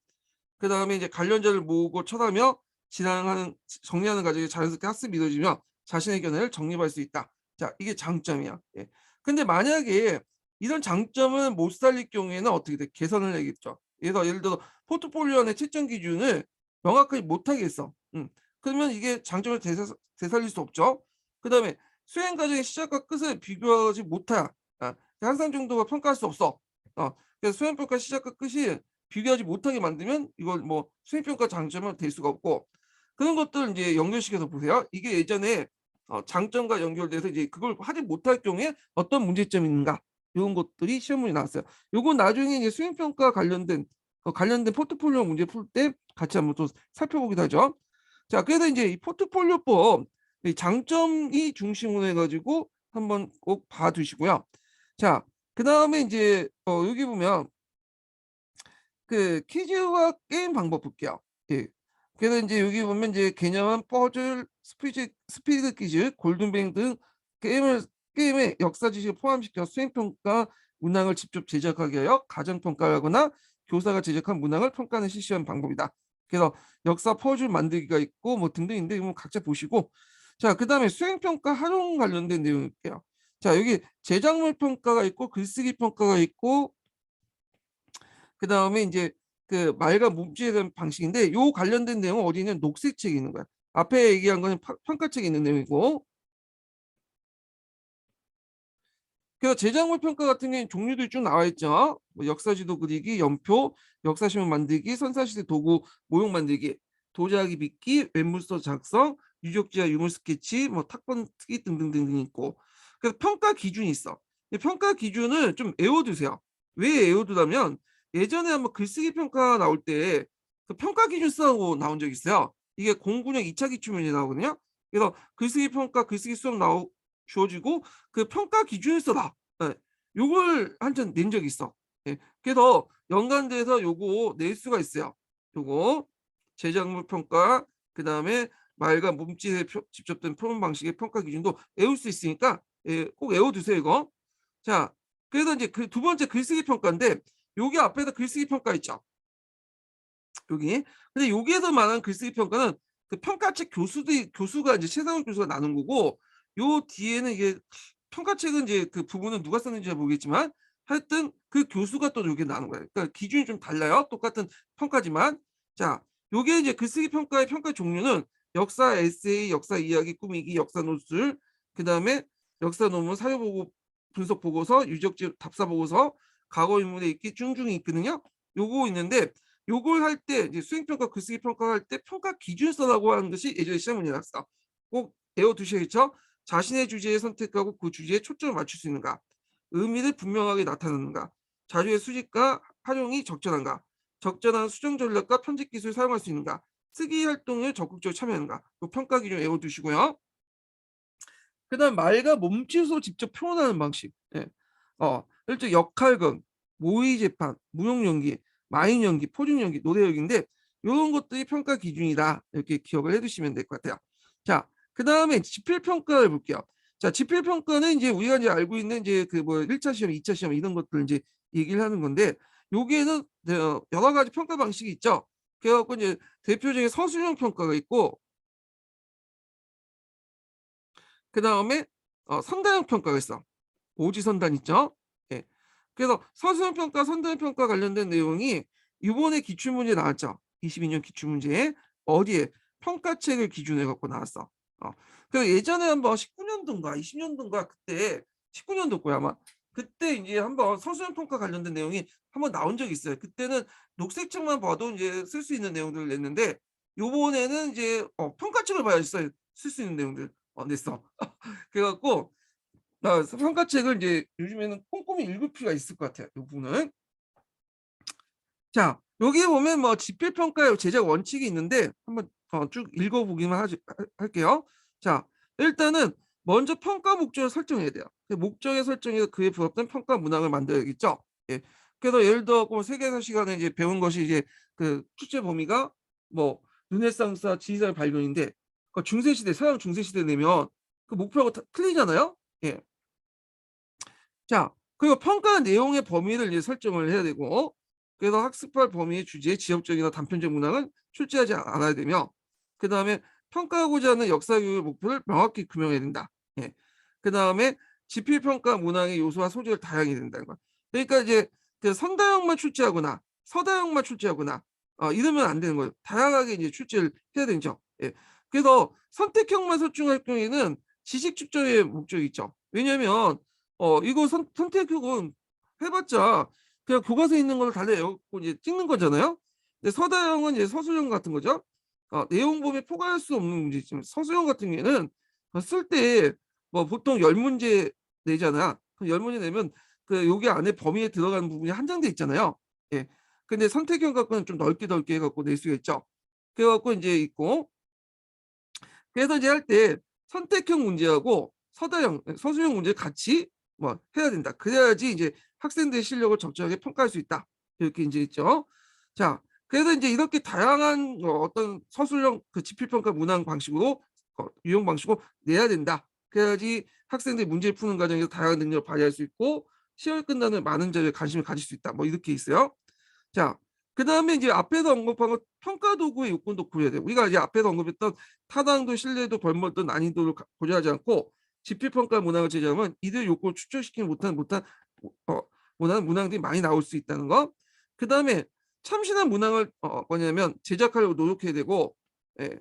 그다음에 이제 관련자를 모으고 처하며 정리하는 과정이 자연스럽게 학습이 이루어지며 자신의 견해를 정립할 수 있다. 자 이게 장점이야. 예. 근데 만약에 이런 장점을 못 살릴 경우에는 어떻게 돼? 개선을 해야겠죠. 예를 들어 포트폴리오 안에 채점 기준을 명확하게 못 하겠어. 그러면 이게 장점을 되살릴 수 없죠. 그다음에 수행 과정의 시작과 끝을 비교하지 못하 향상 정도가 평가할 수 없어. 그래서 수행 평가 시작과 끝이 비교하지 못하게 만들면 이걸 뭐 수행 평가 장점은 될 수가 없고 그런 것들을 인제 연결시켜서 보세요. 이게 예전에 장점과 연결돼서 이제 그걸 하지 못할 경우에 어떤 문제점이 있는가 요런 것들이 시험문에 나왔어요. 요건 나중에 이제 수행 평가 관련된 포트폴리오 문제 풀 때 같이 한번 또 살펴보기도 하죠. 자 그래서 인제 이 포트폴리오법 이 장점이 중심으로 해 가지고 한번 꼭 봐 두시고요. 자 그다음에 인제 여기 보면 그 퀴즈와 게임 방법 볼게요. 예. 그래서 인제 여기 보면 이제 개념은 퍼즐, 스피드 퀴즈, 골든뱅 등 게임의 역사 지식을 포함시켜 수행 평가 문항을 직접 제작하게 하여 가정 평가를 하거나 교사가 제작한 문항을 평가하는 실시한 방법이다. 그래서 역사 퍼즐 만들기가 있고 뭐 등등인데 이건 각자 보시고 자 그다음에 수행 평가 활용 관련된 내용 볼게요. 자 여기 제작물 평가가 있고 글쓰기 평가가 있고 그다음에 인제 그 말과 문제에 대한 방식인데 요 관련된 내용은 어디 있냐면 녹색책에 있는 거야. 앞에 얘기한 거는 평가책에 있는 내용이고 그래서 제작물 평가 같은 경우는 종류도 쭉 나와 있죠. 뭐 역사지도 그리기, 연표, 역사시문 만들기, 선사시대 도구 모형 만들기, 도자기 빚기, 웹문서 작성, 유적지와 유물 스케치, 뭐 탁본 트기 등등등 있고. 그래서 평가 기준이 있어. 이 평가 기준을 좀 외워두세요. 왜 외워두냐면 예전에 한번 글쓰기 평가 나올 때 그 평가 기준 쓰라고 나온 적이 있어요. 이게 09년 2차 기출문제 나오거든요. 그래서 글쓰기 평가, 글쓰기 수업 주어지고 그 평가 기준을 써라. 예. 요걸 한번 낸 적이 있어. 예. 그래서 연관돼서 요거 낼 수가 있어요. 요거 제작물 평가, 그다음에 말과 몸짓에 집접된 표현 방식의 평가 기준도 외울 수 있으니까 예, 꼭 외워두세요 이거. 자, 그래서 이제 그 두 번째 글쓰기 평가인데 여기 앞에서 글쓰기 평가 있죠. 여기. 근데 여기에서 말하는 글쓰기 평가는 그 평가책 교수가 이제 최상훈 교수가 나눈 거고 요 뒤에는 이게 평가책은 이제 그 부분은 누가 썼는지 잘 모르겠지만 하여튼 그 교수가 또 여기 나눈 거예요. 그러니까 기준이 좀 달라요. 똑같은 평가지만. 자, 요게 이제 글쓰기 평가의 평가 종류는 역사 에세이, 역사 이야기, 꾸미기, 역사 노출, 그다음에 역사 논문, 사회 보고 분석 보고서, 유적지 답사 보고서, 과거 인물의 읽기, 쭝쭝이 있거든요. 요거 있는데 요걸 할 때 이제 수행평가, 글쓰기 평가할 때 평가 기준서라고 하는 것이 예전에 시험 문제 나왔어. 꼭 외워두셔야죠. 자신의 주제에 선택하고 그 주제에 초점을 맞출 수 있는가, 의미를 분명하게 나타내는가, 자료의 수집과 활용이 적절한가, 적절한 수정 전략과 편집 기술을 사용할 수 있는가, 쓰기 활동에 적극적으로 참여하는가. 이 평가 기준 외워두시고요. 그다음 말과 몸짓으로 직접 표현하는 방식. 예. 일종 역할극, 모의 재판, 무용 연기, 마인 연기, 포중 연기, 노래 연기인데 요런 것들이 평가 기준이다. 이렇게 기억을 해 두시면 될 것 같아요. 자, 그다음에 지필 평가를 볼게요. 자, 지필 평가는 이제 우리가 이제 알고 있는 이제 그 뭐 1차 시험, 2차 시험 이런 것들 이제 얘기를 하는 건데 여기에는 여러 가지 평가 방식이 있죠. 그래 갖고 이제 대표적인 서술형 평가가 있고 그다음에 선다형 평가가 있어. 오지선단 있죠? 예. 그래서 서술형 평가, 선다형 평가 관련된 내용이 이번에 기출문제 나왔죠. 22년 기출문제에 어디에 평가책을 기준으로 해 갖고 나왔어. 그래서 예전에 한번 19년도인가 20년도인가 그때 19년도 거야 아마. 그때 이제 한번 서술형 평가 관련된 내용이 한번 나온 적이 있어요. 그때는 녹색책만 봐도 이제 쓸 수 있는 내용들을 냈는데 요번에는 이제 평가책을 봐야지 쓸 수 있는 내용들 냈어. 그래 갖고 평가책을 이제 요즘에는 꼼꼼히 읽을 필요가 있을 것 같아요, 이 부분은. 자, 여기 보면 뭐 지필 평가의 제작 원칙이 있는데 한번 쭉 읽어보기만 할게요. 자, 일단은 먼저 평가 목적을 설정해야 돼요. 그 목적에 설정해서 그에 부합된 평가 문항을 만들어야겠죠. 예. 그래서 예를 들어 세계사 시간에 이제 배운 것이 이제 그 출제 범위가 뭐 르네상스와 지리산의 발견인데 그 중세시대, 서양 중세시대 내면 그 목표가 틀리잖아요. 예. 자, 그리고 평가 내용의 범위를 이제 설정을 해야 되고, 그래서 학습할 범위의 주제, 지역적이나 단편적 문항은 출제하지 않아야 되며, 그 다음에 평가하고자 하는 역사 교육 목표를 명확히 규명해야 된다. 예. 그 다음에 지필평가 문항의 요소와 소재를 다양히 된다는 거. 그러니까 이제 그 선다형만 출제하거나 서다형만 출제하거나 이러면 안 되는 거예요. 다양하게 이제 출제를 해야 되죠. 예. 그래서 선택형만 설정할 경우에는 지식 축적의 목적이 있죠. 왜냐하면 이거 선택형은 해봤자 그냥 교과서에 있는 걸 달려고 이제 찍는 거잖아요. 근데 서다형은 이제 서술형 같은 거죠. 내용 범위 포괄할 수 없는 문제지만 서술형 같은 경우에는 쓸 때 뭐 보통 10문제 내잖아. 그럼 10문제 내면 그 여기 안에 범위에 들어가는 부분이 한정돼 있잖아요. 예. 근데 선택형 갖고는 좀 넓게 해갖고 낼 수가 있죠. 그래갖고 이제 있고 그래서 이제 할 때 선택형 문제하고 서술형 문제 같이 뭐 해야 된다. 그래야지 이제 학생들의 실력을 적절하게 평가할 수 있다. 이렇게 이제 있죠. 자, 그래서 이제 이렇게 다양한 어떤 서술형 그 지필평가 문항 방식으로 유형 방식으로 내야 된다. 그래야지 학생들이 문제를 푸는 과정에서 다양한 능력을 발휘할 수 있고 시험이 끝나는 많은 자료에 관심을 가질 수 있다. 뭐 이렇게 있어요. 자, 그다음에 이제 앞에서 언급한 것 평가 도구의 요건도 고려해야 돼요. 우리가 이제 앞에서 언급했던 타당도, 신뢰도, 벌목도, 난이도를 고려하지 않고 지필평가 문항을 제작하면 이들 요건을 축적시키지 못하는 문항들이 많이 나올 수 있다는 거. 그다음에 참신한 문항을 뭐냐면 제작하려고 노력해야 되고, 예.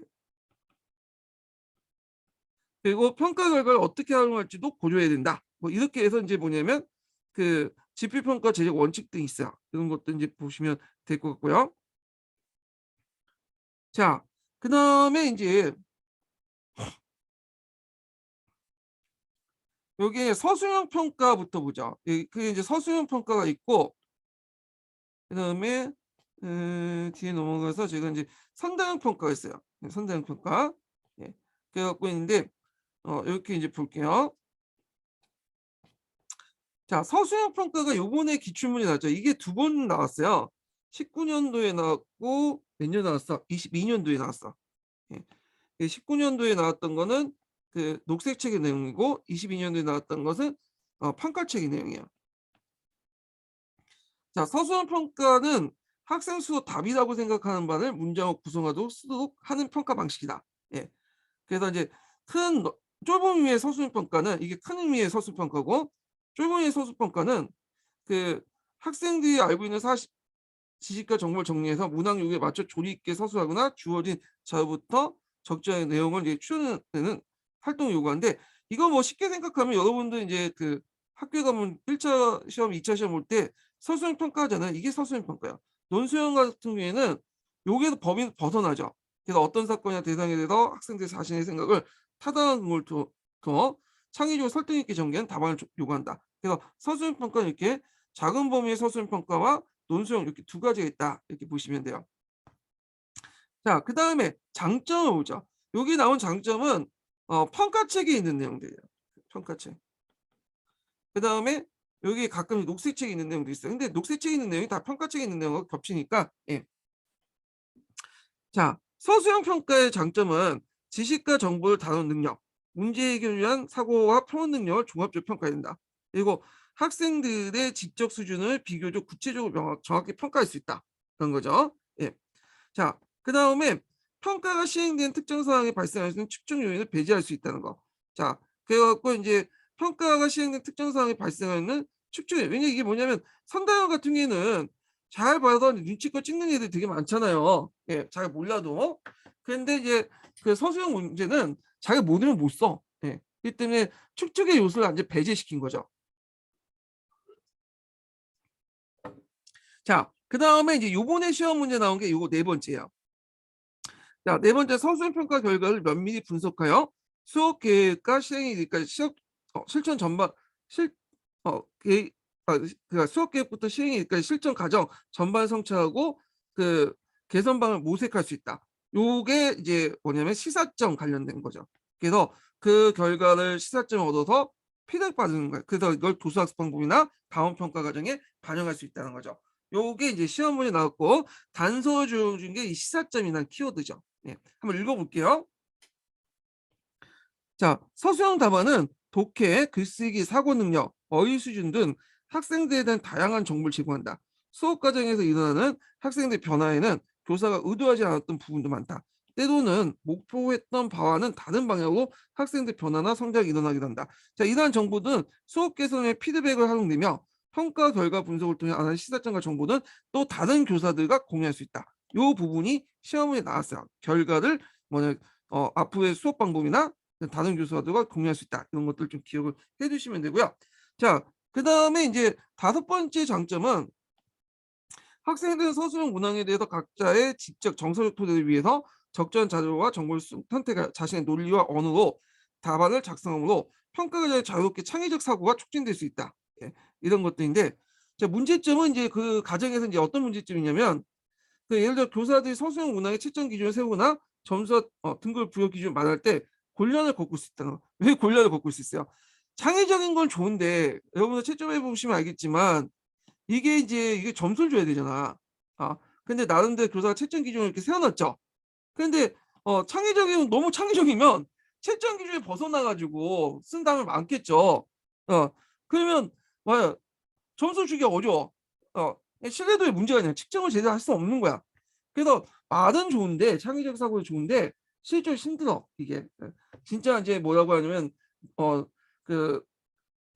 그리고 평가 결과를 어떻게 활용할지도 고려해야 된다. 뭐 이렇게 해서 인제 뭐냐면 그 지표 평가 제작 원칙 등이 있어요. 이런 것도 인제 보시면 될 것 같고요. 자, 그다음에 인제 여기에 서술형 평가부터 보죠. 그게 이제 서술형 평가가 있고 그다음에 뒤에 넘어가서 제가 인제 선다형 평가가 있어요. 네, 선다형 평가. 예. 그래 갖고 있는데 요렇게 인제 볼게요. 자, 서술형 평가가 요번에 기출문제 나왔죠. 이게 두 번 나왔어요. 19 년도에 나왔고 몇 년에 나왔어? 22 년도에 나왔어. 예. 그 19 년도에 나왔던 거는 그 녹색책의 내용이고 22 년도에 나왔던 것은 평가책의 내용이에요. 자, 서술형 평가는 학생 수 답이라고 생각하는 바를 문장으로 구성하도록 쓰도록 하는 평가 방식이다. 예. 그래서 이제 큰 좁은 의미의 서술형 평가는 이게 큰 의미의 서술형 평가고 좁은 의미의 서술형 평가는 그 학생들이 알고 있는 사실 지식과 정보를 정리해서 문학 요구에 맞춰 조리 있게 서술하거나 주어진 자료부터 적절한 내용을 이제 추려내는 활동을 요구하는데 이거 뭐 쉽게 생각하면 여러분들 이제 그 학교에 가면 1차 시험, 2차 시험 볼 때 서술형 평가하잖아요. 이게 서술형 평가예요. 논술형 같은 경우에는 여기에서 범위에서 벗어나죠. 그래서 어떤 사건이나 대상에 대해서 학생들이 자신의 생각을 타당한 걸 더 창의적으로 설득 있게 전개한 답안을 요구한다. 그래서 서술형 평가는 이렇게 작은 범위의 서술형 평가와 논술형 이렇게 두 가지가 있다. 이렇게 보시면 돼요. 자, 그다음에 장점을 보죠. 여기 나온 장점은 평가책에 있는 내용들이에요. 평가책. 그다음에 여기 가끔 녹색책에 있는 내용도 있어요. 근데 녹색책에 있는 내용이 다 평가책에 있는 내용하고 겹치니까 예. 자, 서술형 평가의 장점은 지식과 정보를 다루는 능력, 문제 해결을 위한 사고와 표현 능력을 종합적으로 평가한다. 그리고 학생들의 지적 수준을 비교적 구체적으로 정확히 평가할 수 있다. 그런 거죠. 예. 자, 그다음에 평가가 시행된 특정 상황에 발생할 수 있는 측정 요인을 배제할 수 있다는 거. 자, 그래 갖고 인제 평가가 시행된 특정 상황에 발생하는 측정 요인. 왜냐 이게 뭐냐면 선다형 같은 경우에는 잘 봐서 눈치껏 찍는 애들이 되게 많잖아요. 예, 잘 몰라도. 근데 이제 그 서술형 문제는 자기가 모르면 못 써. 예. 그렇기 때문에 측정의 요소를 완전 배제시킨 거죠. 자, 그다음에 이제 요번에 시험 문제 나온 게 요거 네 번째예요. 자, 네 번째 서술형 평가 결과를 면밀히 분석하여 수업 계획과 실행에 이르기까지 실천 전반 실 계획 그러니까 수업 계획부터 실행에 이르기까지 실천 과정 전반 성찰하고 그 개선방을 모색할 수 있다. 요게 이제 뭐냐면 시사점 관련된 거죠. 그래서 그 결과를 시사점을 얻어서 피드백 받는 거예요. 그래서 이걸 도수학습 방법이나 다음 평가 과정에 반영할 수 있다는 거죠. 요게 이제 시험 문제 나왔고 단서 중 게 이 시사점이라는 키워드죠. 예. 한번 읽어 볼게요. 자, 서술형 답안은 독해, 글쓰기, 사고 능력, 어휘 수준 등 학생들에 대한 다양한 정보를 제공한다. 수업 과정에서 일어나는 학생들 변화에는 교사가 의도하지 않았던 부분도 많다. 때로는 목표했던 바와는 다른 방향으로 학생들 변화나 성장이 일어나기도 한다. 자, 이러한 정보는 수업 개선에 피드백을 활용되며 평가 결과 분석을 통해 하나의 시사점과 정보는 또 다른 교사들과 공유할 수 있다. 이 부분이 시험에 나왔어요. 결과를 뭐냐 앞으로의 수업 방법이나 다른 교수들과 공유할 수 있다. 이런 것들 좀 기억을 해 두시면 되고요. 자, 그다음에 이제 다섯 번째 장점은 학생들은 서술형 문항에 대해서 각자의 지적 정서적 토대를 위해서 적절한 자료와 정보를 선택할 자신의 논리와 언어로 답안을 작성함으로 평가 과정에 자유롭게 창의적 사고가 촉진될 수 있다. 예, 이런 것들인데 자, 문제점은 이제 그 과정에서 이제 어떤 문제점이냐면 그 예를 들어 교사들이 서술형 문항의 채점 기준을 세우거나 점수와 등급 부여 기준을 말할 때 곤란을 겪을 수 있다는 거. 왜 곤란을 겪을 수 있어요? 창의적인 건 좋은데 여러분들 채점해 보시면 알겠지만 이게 점수를 줘야 되잖아. 근데 나름대로 교사가 채점 기준을 이렇게 세워 놨죠. 근데 창의적이면 너무 창의적이면 채점 기준에 벗어나 가지고 쓴 답을 많겠죠. 그러면 뭐야 점수 주기가 어려워. 어 신뢰도에 문제가 아니라 측정을 제대로 할 수 없는 거야. 그래서 말은 좋은데 창의적 사고는 좋은데 실제로 힘들어 이게. 예. 진짜 인제 뭐라고 하냐면 어 그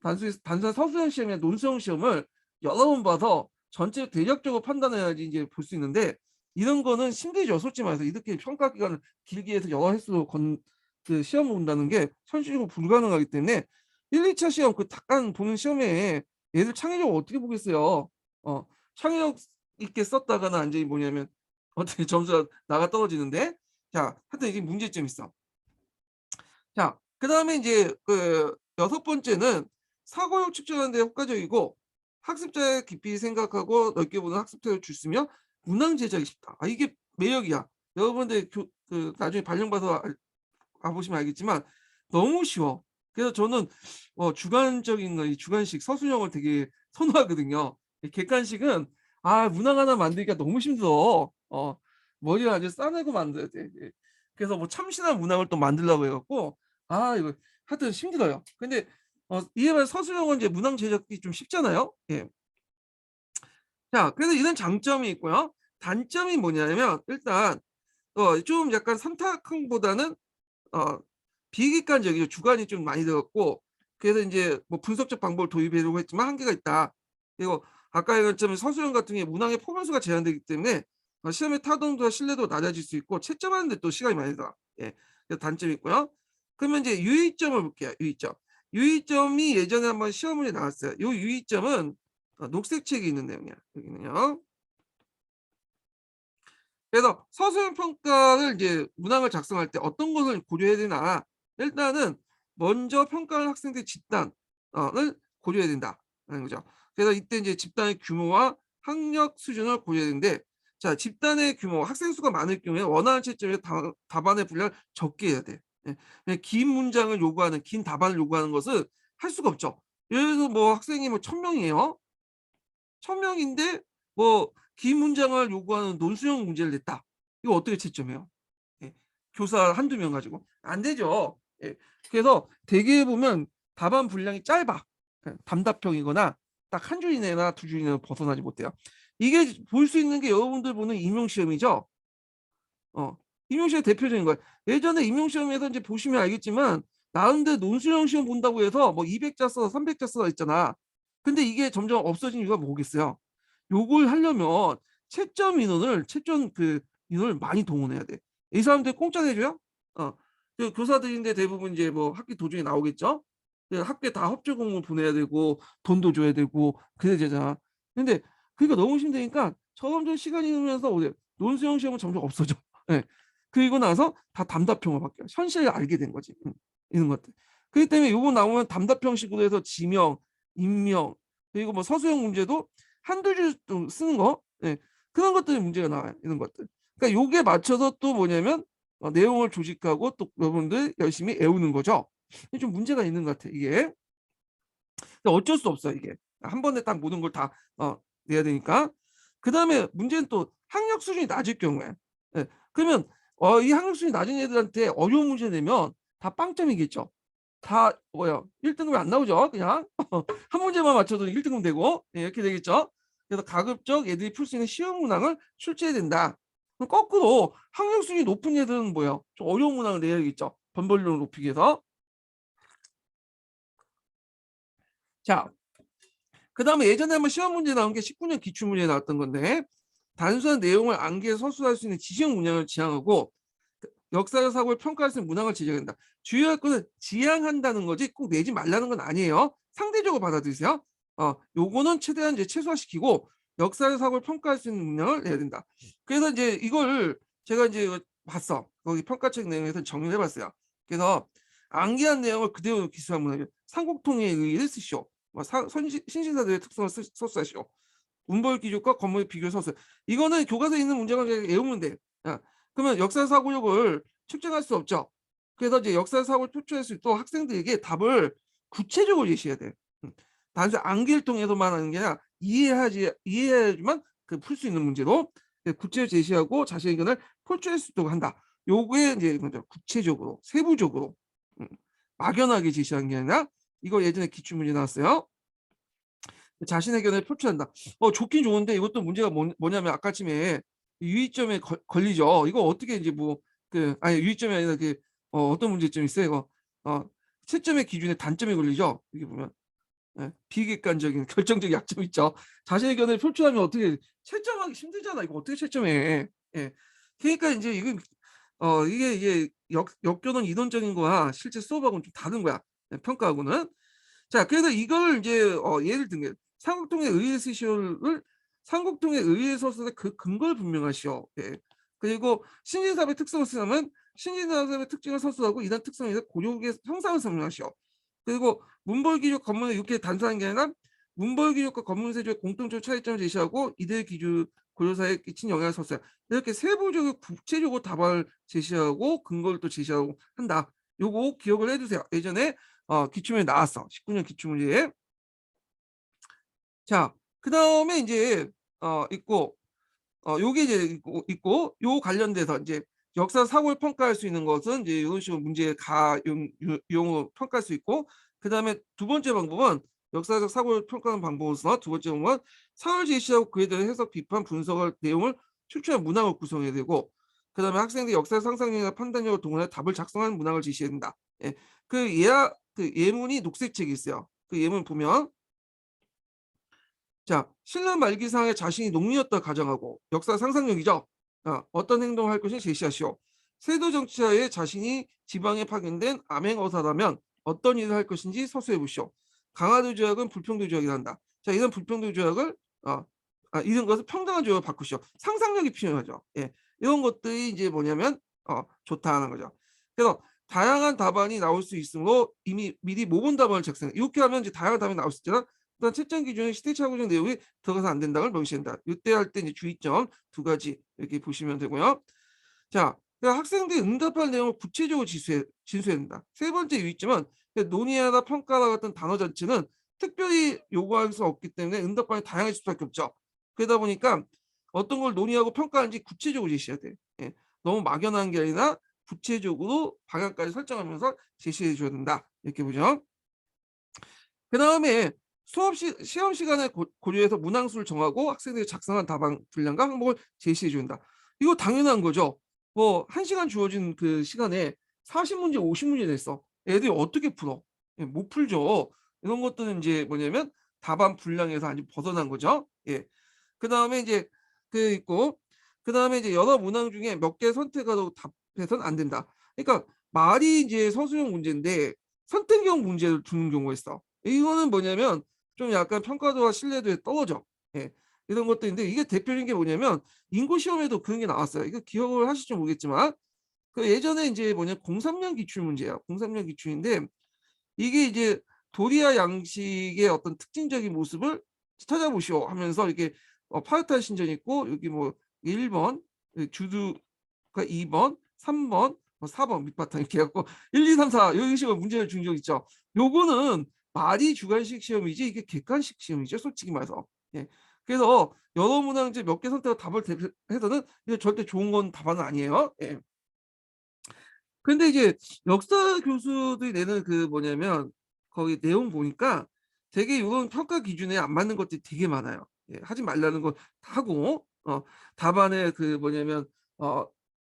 단순한 서술형 시험이나 논술형 시험을 여러 번 봐서 전체 대략적으로 판단해야지 인제 볼 수 있는데 이런 거는 힘들죠. 솔직히 말해서 이렇게 평가 기간을 길게 해서 여러 횟수로 시험을 본다는 게 현실적으로 불가능하기 때문에 1-2차 시험 그 잠깐 보는 시험에 애들 창의력을 어떻게 보겠어요. 창의력 있게 썼다가는 완전히 뭐냐면 어떻게 점수가 나가 떨어지는데. 자 하여튼 이게 문제점이 있어. 자 그다음에 인제 그 여섯 번째는 사고력 측정하는 데 효과적이고 학습자의 깊이 생각하고 넓게 보는 학습 태도를 주스며 문항 제작이 쉽다. 이게 매력이야. 여러분들 나중에 발령 받아 가 보시면 알겠지만 너무 쉬워. 그래서 저는 주관적인 거 이 주관식 서술형을 되게 선호하거든요. 이 객관식은 문항 하나 만들기가 너무 힘들어. 머리를 아주 싸내고 만들어야 돼. 예. 그래서 뭐 참신한 문항을 또 만들려고 해 갖고 이거 하여튼 힘들어요. 근데 이에 반해 서술형은 이제 문항 제작이 좀 쉽잖아요. 예. 자 그래서 이런 장점이 있고요. 단점이 뭐냐면 일단 좀 약간 선택형보다는 어 비객관적이죠. 주관이 좀 많이 들었고 그래서 인제 뭐 분석적 방법을 도입하려고 했지만 한계가 있다. 그리고 아까 얘기한 것처럼 서술형 같은 경우에 문항의 포문수가 제한되기 때문에 시험의 타동도와 신뢰도가 낮아질 수 있고 채점하는 데 또 시간이 많이 들어. 예. 그래서 단점이 있고요. 그러면 인제 유의점을 볼게요, 유의점. 유의점이 예전에 한번 시험 문제 나왔어요. 요 유의점은 녹색 책에 있는 내용이야, 여기는요. 그래서 서술형 평가를 이제 문항을 작성할 때 어떤 것을 고려해야 되나. 일단은 먼저 평가하는 학생들의 집단 을 고려해야 된다는 거죠. 그래서 이때 이제 집단의 규모와 학력 수준을 고려해야 되는데 자 집단의 규모 학생 수가 많을 경우에 원하는 채점의 답안의 분량을 적게 해야 돼. 예. 그냥 긴 문장을 요구하는 긴 답안을 요구하는 것은 할 수가 없죠. 예를 들어서 뭐 학생이 뭐 1,000명이에요. 1,000명인데 뭐 긴 문장을 요구하는 논술형 문제를 냈다. 이거 어떻게 채점해요? 예. 교사 한두 명 가지고. 안 되죠. 예. 그래서 대개 보면 답안 분량이 짧아. 단답형이거나 딱 한 줄 이내나 두 줄 이내로 벗어나지 못해요. 이게 볼 수 있는 게 여러분들 보는 임용시험이죠. 어. 임용시험의 대표적인 거예요. 예전에 임용시험에서 인제 보시면 알겠지만 나름대로 논술형 시험 본다고 해서 뭐 200자 써 300자 써 있잖아. 근데 이게 점점 없어진 이유가 뭐겠어요? 요걸 하려면 채점 인원을 많이 동원해야 돼. 이 사람들 공짜 내줘요? 어. 교사들인데 대부분 이제 뭐 학기 도중에 나오겠죠? 학교에 다 협조 공문 보내야 되고 돈도 줘야 되고 그래야 되잖아. 근데 그러니까 너무 힘드니까 점점 시간이 흐르면서 논술형 시험은 점점 없어져. 예. 그리고 나서 다 담답형으로 바뀌어요. 현실을 알게 된 거지. 이런 것들. 그렇기 때문에 요거 나오면 담답형식으로 해서 지명, 임명 그리고 뭐 서술형 문제도 한두 줄 좀 쓰는 거 그런 것들이 문제가 나와요, 이런 것들. 그러니까 요게 맞춰서 또 뭐냐면 내용을 조직하고 또 여러분들 열심히 외우는 거죠. 이게 좀 문제가 있는 것 같아, 이게. 근데 어쩔 수 없어요, 이게. 한 번에 딱 모든 걸 다 내야 되니까. 그다음에 문제는 또 학력 수준이 낮을 경우에 그러면 이 학력 수준이 낮은 애들한테 어려운 문제 내면 다 빵점이겠죠. 다 뭐야 1 등급이 안 나오죠, 그냥. 한 문제만 맞춰도 1 등급 되고 이렇게 되겠죠. 그래서 가급적 애들이 풀 수 있는 쉬운 문항을 출제해야 된다. 그럼 거꾸로 학력 수준이 높은 애들은 뭐예요? 좀 어려운 문항을 내야겠죠, 변별력을 높이기 위해서. 자 그다음에 예전에 한번 시험 문제 나온 게 19년 기출 문제에 나왔던 건데 단순한 내용을 암기해서 서술할 수 있는 지식 문항을 지향하고 역사적 사고를 평가할 수 있는 문항을 제작한다. 주요할 거는 지향한다는 거지 꼭 내지 말라는 건 아니에요. 상대적으로 받아들이세요. 요거는 최대한 이제 최소화시키고 역사적 사고를 평가할 수 있는 문항을 내야 된다. 그래서 이제 이걸 제가 이제 봤어. 거기 평가책 내용에서 정리를 해 봤어요. 그래서 암기한 내용을 그대로 기술한 문항이요. 삼국통일에 의의를 쓰시오. 뭐 신신사들의 특성을 서술하시오. 문벌 기준과 건물의 비교 서술. 이거는 교과서에 있는 문제만 그냥 외우면 돼. 그러면 역사 사고력을 측정할 수 없죠. 그래서 이제 역사 사고를 표출할 수 있도록 학생들에게 답을 구체적으로 제시해야 돼. 음. 단순히 암기를 통해서만 하는 게 아니라 이해해야지만 풀 수 있는 문제로 구체적으로 제시하고 자신의 의견을 표출할 수 있도록 한다. 요게 이제 먼저 구체적으로 세부적으로 음 막연하게 제시하는 게 아니라 이거 예전에 기출문제 나왔어요. 자신의 의견을 표출한다. 좋긴 좋은데 이것도 문제가 뭐냐면 아까쯤에 유의점에 걸리죠. 이거 어떻게 이제 뭐 아니 유의점이 아니라 어떤 문제점이 있어요 이거. 채점의 기준에 단점이 걸리죠. 여기 보면. 비객관적인 결정적 약점이 있죠. 자신의 의견을 표출하면 어떻게 채점하기 힘들잖아. 이거 어떻게 채점해. 예. 그러니까 인제 이건 이게 역교는 이론적인 거와 실제 수업하고는 좀 다른 거야, 평가하고는. 자, 그래서 이걸 이제 예를 들면 삼국통의 의의 서술을 삼국통의 의의 서술의 그 근거를 분명하시오. 예. 그리고 신진사업의 특성을 쓰려면 신진사업의 특징을 서술하고 이런 특성에 대해서 고려국의 형상을 설명하시오. 그리고 문벌기록 건문을 이렇게 단순한 게 아니라 문벌기록과 건문세조의 공통적 차이점을 제시하고 이들 기준 고려사에 끼친 영향을 서술. 이렇게 세부적으로 구체적으로 답안을 제시하고 근거를 또 제시하고 한다. 요거 기억을 해두세요. 예전에 기출문제 나왔어. 19년 기출문제에. 자, 그다음에 이제 있고 요게 이제 있고 요 관련돼서 이제 역사 사고를 평가할 수 있는 것은 이제 이런 식으로 문제 가용으로 평가할 수 있고, 그다음에 두 번째 방법은 역사적 사고를 평가하는 방법으로서 두 번째 방법은 사을 제시하고 그에 대한 해석, 비판, 분석할 내용을 출처한 문항을 구성해야 되고, 그다음에 학생들이 역사 상상력이나 판단력을 동원해 답을 작성하는 문항을 제시해야 된다. 예. 그 예문이 녹색책이 있어요. 그 예문 보면 자, 신라 말기상에 자신이 농민이었다 가정하고 역사 상상력이죠. 어떤 행동을 할 것인지 제시하시오. 세도 정치하에 자신이 지방에 파견된 암행어사라면 어떤 일을 할 것인지 서술해 보시오. 강화도 조약은 불평등 조약이란다. 자, 이런 불평등 조약을 이런 것을 평등한 조약으로 바꾸시오. 상상력이 필요하죠. 예, 이런 것들이 이제 뭐냐면 좋다는 거죠. 그래서 다양한 답안이 나올 수 있으므로 이미 미리 모범 답안을 작성해. 이렇게 하면 이제 다양한 답안이 나올 수 있잖아. 일단 채점 기준에 시대착오적 내용이 들어가서 안 된다는 걸 명시한다. 이때 할 때 이제 주의점 두 가지 이렇게 보시면 되고요. 자, 그러니까 학생들이 응답할 내용을 구체적으로 진수해야 된다. 세 번째 유의점은 논의하다, 평가하다 같은 단어 자체는 특별히 요구할 수 없기 때문에 응답반이 다양해질 수밖에 없죠. 그러다 보니까 어떤 걸 논의하고 평가하는지 구체적으로 제시해야 돼. 예. 너무 막연한 게 아니라 구체적으로 방향까지 설정하면서 제시해 줘야 된다. 이렇게 보죠. 그 다음에 시험 시간을 고려해서 문항수를 정하고 학생들이 작성한 답안 분량과 항목을 제시해 준다. 이거 당연한 거죠. 뭐 1시간 주어진 그 시간에 40문제, 50문제 냈어. 애들이 어떻게 풀어? 예, 못 풀죠. 이런 것들은 이제 뭐냐면 답안 분량에서 아주 벗어난 거죠. 예. 그 다음에 이제 그 있고, 그 다음에 이제 여러 문항 중에 몇 개 선택하고 답해서는 안 된다. 그러니까 말이 이제 서술형 문제인데 선택형 문제를 주는 경우가 있어. 이거는 뭐냐면 좀 약간 평가도와 신뢰도에 떨어져. 예. 이런 것들인데 이게 대표적인 게 뭐냐면 인구 시험에도 그런 게 나왔어요. 이거 기억을 하실지 모르겠지만 그 예전에 이제 뭐냐 03년 기출 문제야. 03년 기출인데 이게 이제 도리와 양식의 어떤 특징적인 모습을 찾아보시오 하면서 이렇게 파요탄 신전 있고 여기 뭐 1번 주두가 2번, 3번, 4번 밑바탕 이렇게 해갖고 1, 2, 3, 4 이런 식으로 문제를 준 적 있죠. 요거는 말이 주관식 시험이지 이게 객관식 시험이죠. 솔직히 말해서. 예. 그래서 여러 문항제 몇 개 선택하고 답을 해서는 이게 절대 좋은 건 답안은 아니에요. 예. 근데 이제 역사 교수들이 내는 그 뭐냐면 거기 내용 보니까 되게 이런 평가 기준에 안 맞는 것들이 되게 많아요. 예, 하지 말라는 거 하고 답안에 그 뭐냐면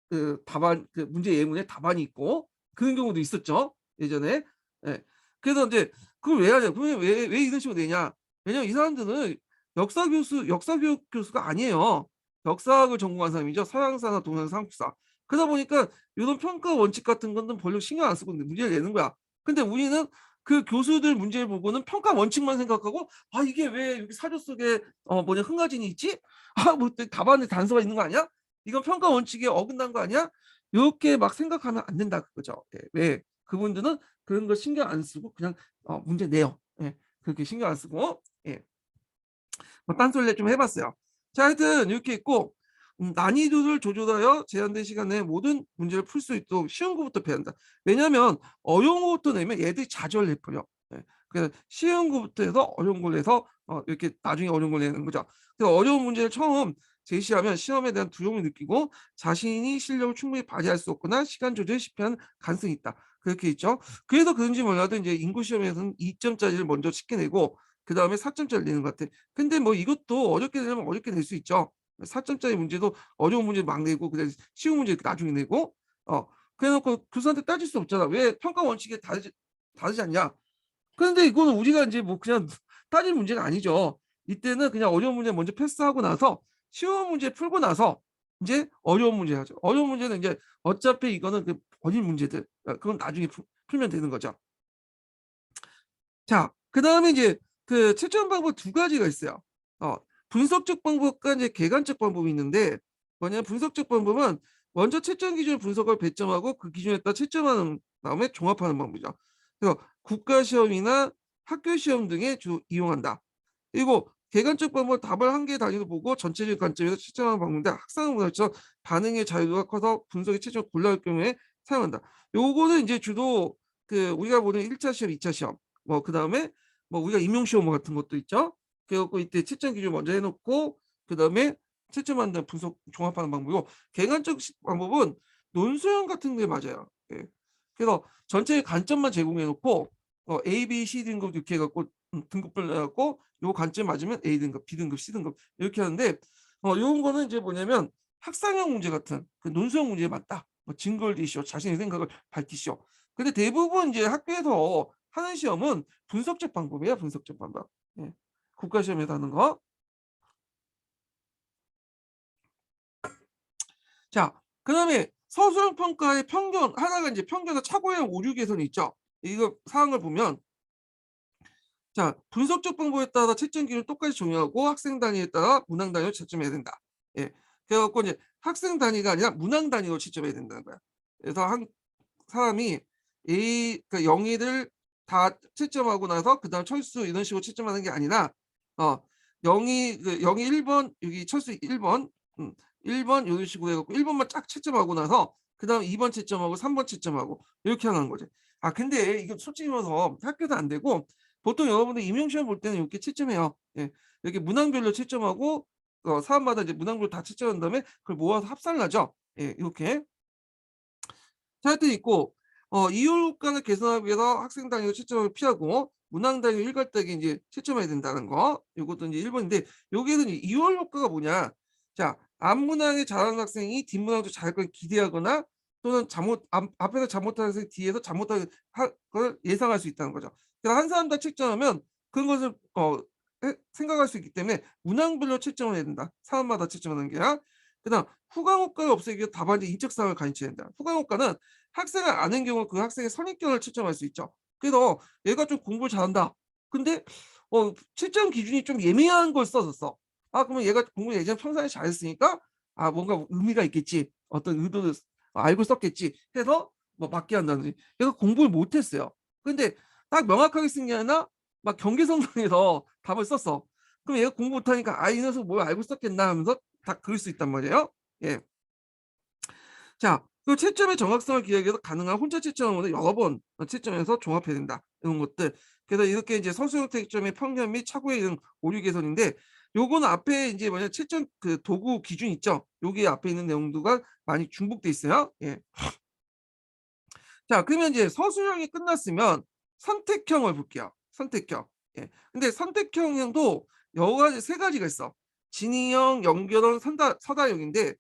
그 답안 그 문제 예문에 답안이 있고 그런 경우도 있었죠 예전에. 예. 그래서 이제 그걸 왜 하냐? 그러면 왜 이런 식으로 내냐? 왜냐면 이 사람들은 역사교육 교수가 아니에요. 역사학을 전공한 사람이죠. 서양사나 동양사, 한국사. 그러다 보니까 이런 평가 원칙 같은 거는 별로 신경 안 쓰고 문제를 내는 거야. 근데 우리는 그 교수들 문제를 보고는 평가 원칙만 생각하고 이게 왜 여기 사조 속에 뭐냐 흥가진이 있지? 뭐 답안에 단서가 있는 거 아니야? 이건 평가 원칙에 어긋난 거 아니야? 이렇게 막 생각하면 안 된다 그거죠. 예, 왜 그분들은 그런 거 신경 안 쓰고 그냥 문제 내요. 예, 그렇게 신경 안 쓰고 예. 뭐 딴소리를 좀 해봤어요. 자, 하여튼 이렇게 있고 난이도를 조절하여 제한된 시간에 모든 문제를 풀 수 있도록 쉬운 거부터 배야 한다. 왜냐하면 어려운 거부터 내면 얘들이 좌절해버려. 예. 그래서 쉬운 거부터 해서 어려운 걸 내서 이렇게 나중에 어려운 걸 내는 거죠. 그래서 어려운 문제를 처음 제시하면 시험에 대한 두려움을 느끼고 자신이 실력을 충분히 발휘할 수 없거나 시간 조절에 실패하는 가능성이 있다. 그렇게 있죠. 그래서 그런지 몰라도 이제 인구 시험에서는 2점짜리를 먼저 쉽게 내고 그 다음에 4점짜리 내는 것 같아. 근데 뭐 이것도 어렵게 내면 어렵게 낼 수 있죠. 4점짜리 문제도 어려운 문제 막 내고 그다음에 쉬운 문제 나중에 내고 그래놓고 교수한테 따질 수 없잖아. 왜 평가 원칙에 다르지 않냐? 그런데 이거는 우리가 이제 뭐 그냥 따질 문제가 아니죠. 이때는 그냥 어려운 문제 먼저 패스하고 나서 쉬운 문제 풀고 나서 이제 어려운 문제 하죠. 어려운 문제는 이제 어차피 이거는 그 버릴 문제들 그건 나중에 풀면 되는 거죠. 자, 그다음에 이제 그 채점 방법 두 가지가 있어요. 어, 분석적 방법과 이제 객관적 방법이 있는데 뭐냐면 분석적 방법은 먼저 채점 기준을 분석하고 배점하고 그 기준에 따라 채점하는 다음에 종합하는 방법이죠. 그래서 국가 시험이나 학교 시험 등에 이용한다. 그리고 객관적 방법은 답을 한 개 단위로 보고 전체적인 관점에서 채점하는 방법인데 학생은 문화처럼 반응의 자유도가 커서 분석의 채점을 골라올 경우에 사용한다. 요거는 이제 주로 그 우리가 보는 1차 시험, 2차 시험, 뭐 그다음에 뭐 우리가 임용 시험 같은 것도 있죠. 그래갖고 이때 채점 기준 먼저 해놓고 그다음에 채점하는 다음에 분석 종합하는 방법이고 객관적 방법은 논술형 같은 게 맞아요. 예. 그래서 전체 관점만 제공해놓고 A, B, C 등급 이렇게 해갖고 등급별로 해갖고 요 관점 맞으면 A 등급, B 등급, C 등급 이렇게 하는데 요런 거는 이제 뭐냐면 학상형 문제 같은 그 논술형 문제에 맞다. 뭐 증거를 대시오, 자신의 생각을 밝히시오. 근데 대부분 이제 학교에서 하는 시험은 분석적 방법이에요. 분석적 방법. 예. 국가 시험에서 하는 거. 자, 그다음에 서술형 평가의 편견 하나가 이제 편견과 착오형 오류 개선이 있죠. 이거 사항을 보면 자, 분석적 방법에 따라 채점 기준을 똑같이 적용하고 학생 단위에 따라 문항 단위로 채점해야 된다. 예. 그래갖고 이제 학생 단위가 아니라 문항 단위로 채점해야 된다는 거야. 그래서 한 사람이 그러니까 영의를 다 채점하고 나서 그다음 철수 이런 식으로 채점하는 게 아니라 영의 1번 여기 철수 1번 1번 이런 식으로 해갖고 1번만 쫙 채점하고 나서 그다음 2번 채점하고 3번 채점하고 이렇게 하는 거지. 아 근데 이거 솔직히 말해서 학교도 안 되고 보통 여러분들 임용시험 볼 때는 이렇게 채점해요. 예. 이렇게 문항별로 채점하고 사람마다 이제 문항별로 다 채점한 다음에 그걸 모아서 합산을 하죠. 예, 이렇게. 차이점이 있고 이율 효과를 개선하기 위해서 학생 단위로 채점을 피하고 문항 단위 일괄되게 이제 채점해야 된다는 거. 이것도 이제 1번인데 여기에는 이율 효과가 뭐냐? 자, 앞문항에 잘하는 학생이 뒷문항도 잘할 걸 기대하거나 또는 앞에서 잘못하는 학생이 뒤에서 잘못할 걸 예상할 수 있다는 거죠. 그러니까 한 사람 다 채점하면 그런 것을 생각할 수 있기 때문에 문항별로 채점을 해야 된다. 사람마다 채점하는 게 아니라. 그다음 후광 효과를 없애기 위해 답안지 인적 사항을 간취해야 된다. 후광 효과는 학생을 아는 경우 그 학생의 선입견을 채점할 수 있죠. 그래서 얘가 좀 공부를 잘한다. 근데 채점 기준이 좀 예민한 걸 써줬어. 아 그러면 얘가 공부 예전 평소에 잘했으니까 아 뭔가 의미가 있겠지. 어떤 의도를 알고 썼겠지 해서 뭐 맞게 한다든지. 얘가 공부를 못했어요. 근데 딱 명확하게 쓴 게 아니라 막 경계선상에서 답을 썼어. 그럼 얘가 공부 못하니까 아 이 녀석 뭘 알고 썼겠나 하면서 다 그럴 수 있단 말이에요. 예. 자, 그 채점의 정확성을 기하기 위해서 가능한 혼자 채점을 여러 번 채점해서 종합해야 된다. 이런 것들. 그래서 이렇게 이제 서술형 채점의 편견 및 착오에 이른 오류 개선인데 요거는 앞에 이제 뭐냐 채점 그 도구 기준 있죠. 여기 앞에 있는 내용도가 많이 중복돼 있어요. 예. 자, 그러면 이제 서술형이 끝났으면 선택형을 볼게요. 선택형. 예. 근데 선택형도 여러 가지 세 가지가 있어. 진의형, 연결형, 서다형인데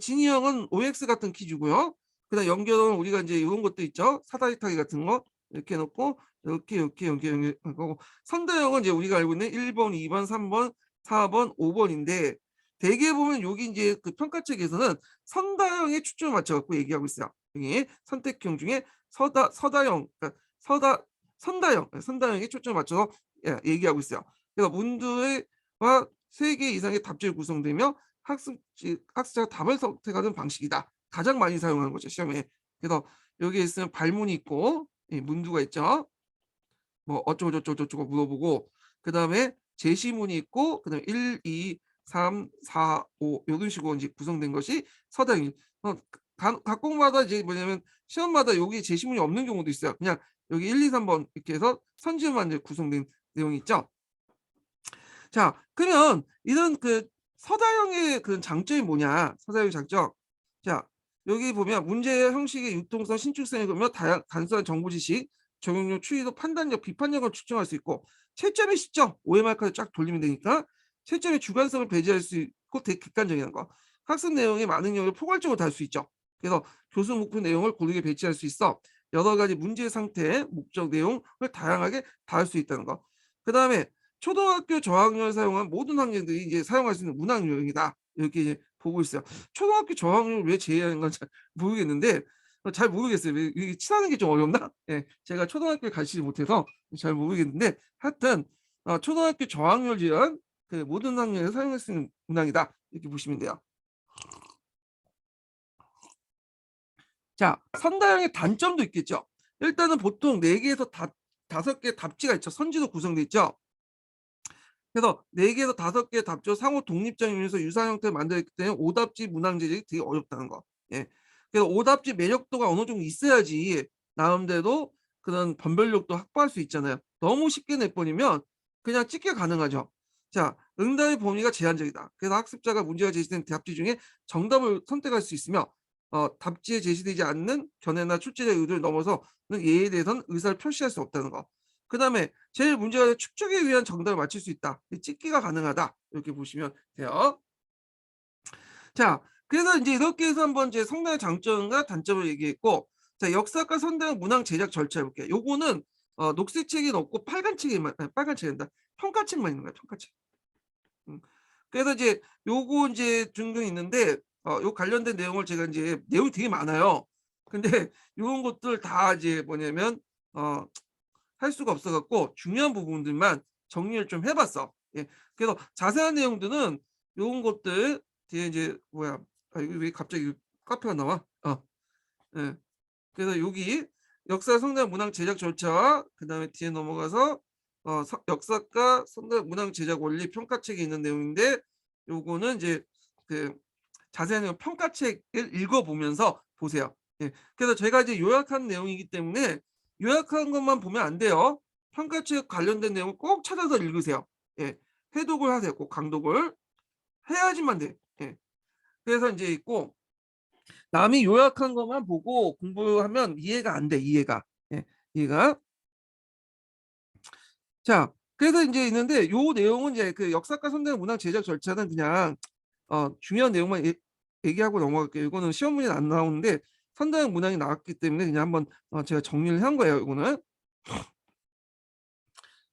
진의형은 OX 같은 퀴즈고요. 그다음 연결형은 우리가 이제 이런 것도 있죠. 사다리 타기 같은 거 이렇게 해놓고 이렇게 연결하고 선다형은 이제 우리가 알고 있는 1번, 2번, 3번, 4번, 5번인데 대개 보면 여기 이제 그 평가책에서는 선다형에 초점을 맞춰갖고 얘기하고 있어요. 여기 선택형 중에 서다형, 그러니까 선다형에 초점을 맞춰서 얘기하고 있어요. 그래서 문제와 3개 이상의 답지를 구성되며 학습자가 답을 선택하는 방식이다. 가장 많이 사용하는 거죠, 시험에. 그래서 여기에 있으면 발문이 있고 문두가 있죠. 뭐 어쩌고저쩌고 물어보고 그다음에 제시문이 있고 그다음에 1, 2, 3, 4, 5 이런 식으로 이제 구성된 것이 서당이 각 공마다 이제 뭐냐면 시험마다 여기 제시문이 없는 경우도 있어요. 그냥 여기 1, 2, 3번 이렇게 해서 선지만 이제 구성된 내용이 있죠. 자, 그러면 이런 그 서다형의 그 장점이 뭐냐? 서다형의 장점. 자, 여기 보면 문제 형식의 유통성, 신축성이 그러면 단순한 정보 지식, 적용력, 추이도, 판단력, 비판력을 측정할 수 있고 채점의 시점, OMR 카드 쫙 돌리면 되니까 채점의 주관성을 배제할 수 있고 되게 객관적인 거. 학습 내용의 많은 내용을 포괄적으로 다룰 수 있죠. 그래서 교수 목표 내용을 고르게 배치할 수 있어 여러 가지 문제 상태, 목적 내용을 다양하게 다룰 수 있다는 거. 그 다음에 초등학교 저학년을 사용한 모든 학년들이 이제 사용할 수 있는 문학 요령이다. 이렇게 이제 보고 있어요. 초등학교 저학년을 왜 제외하는 건지 모르겠는데 잘 모르겠어요. 이 칠하는 게 좀 어렵나? 예. 제가 초등학교에 가시지 못해서 잘 모르겠는데 하여튼 초등학교 저학년 제한 그 모든 학년에서 사용할 수 있는 문항이다. 이렇게 보시면 돼요. 자, 선다형의 단점도 있겠죠. 일단은 보통 4 개에서 5개 답지가 있죠. 선지로 구성돼 있죠. 그래서 4 개에서 5 개의 답지로 상호 독립적 의미에서 유사한 형태를 만들었기 때문에 오답지 문항 제작이 되게 어렵다는 거. 예. 그래서 오답지 매력도가 어느 정도 있어야지 나름대로 그런 변별력도 확보할 수 있잖아요. 너무 쉽게 내버리면 그냥 찍기가 가능하죠. 자, 응답의 범위가 제한적이다. 그래서 학습자가 문제가 제시된 답지 중에 정답을 선택할 수 있으며 답지에 제시되지 않는 견해나 출제자의 의도를 넘어서는 예에 대해서는 의사를 표시할 수 없다는 거. 그다음에 제일 문제가 되는 축적에 의한 정답을 맞출 수 있다. 이 찍기가 가능하다. 이렇게 보시면 돼요. 자, 그래서 인제 이렇게 해서 한번 이제 성당의 장점과 단점을 얘기했고, 자, 역사과 선당 문항 제작 절차 볼게요. 요거는 녹색 책에는 없고 빨간 책에만, 아니 빨간 책이란다. 평가책만 있는 거야, 평가책. 음. 그래서 이제 요거 인제 등등 있는데 요 관련된 내용을 제가 인제 내용이 되게 많아요. 근데 요런 것들 다 이제 뭐냐면 어 할 수가 없어 갖고 중요한 부분들만 정리를 좀 해 봤어. 예. 그래서 자세한 내용들은 요런 것들 뒤에 이제 뭐야, 이거 왜 갑자기 카페가 나와? 예. 그래서 여기 역사 성당 문항 제작 절차와 그다음에 뒤에 넘어가서 역사과 성당 문항 제작 원리 평가책에 있는 내용인데, 요거는 이제 그 자세한 내용 평가책을 읽어 보면서 보세요. 예. 그래서 제가 이제 요약한 내용이기 때문에 요약한 것만 보면 안 돼요. 평가책 관련된 내용을 꼭 찾아서 읽으세요. 예. 해독을 하세요. 꼭 강독을 해야지만 돼. 예. 그래서 인제 있고, 남이 요약한 것만 보고 공부하면 이해가 안 돼, 이해가. 예. 이해가. 자, 그래서 인제 있는데 요 내용은 이제 그 역사과 선대 문학 제작 절차는 그냥 중요한 내용만 얘기하고 넘어갈게요. 이거는 시험 문제는 안 나오는데 선다형 문항이 나왔기 때문에 그냥 한번 제가 정리를 한 거예요, 이거는.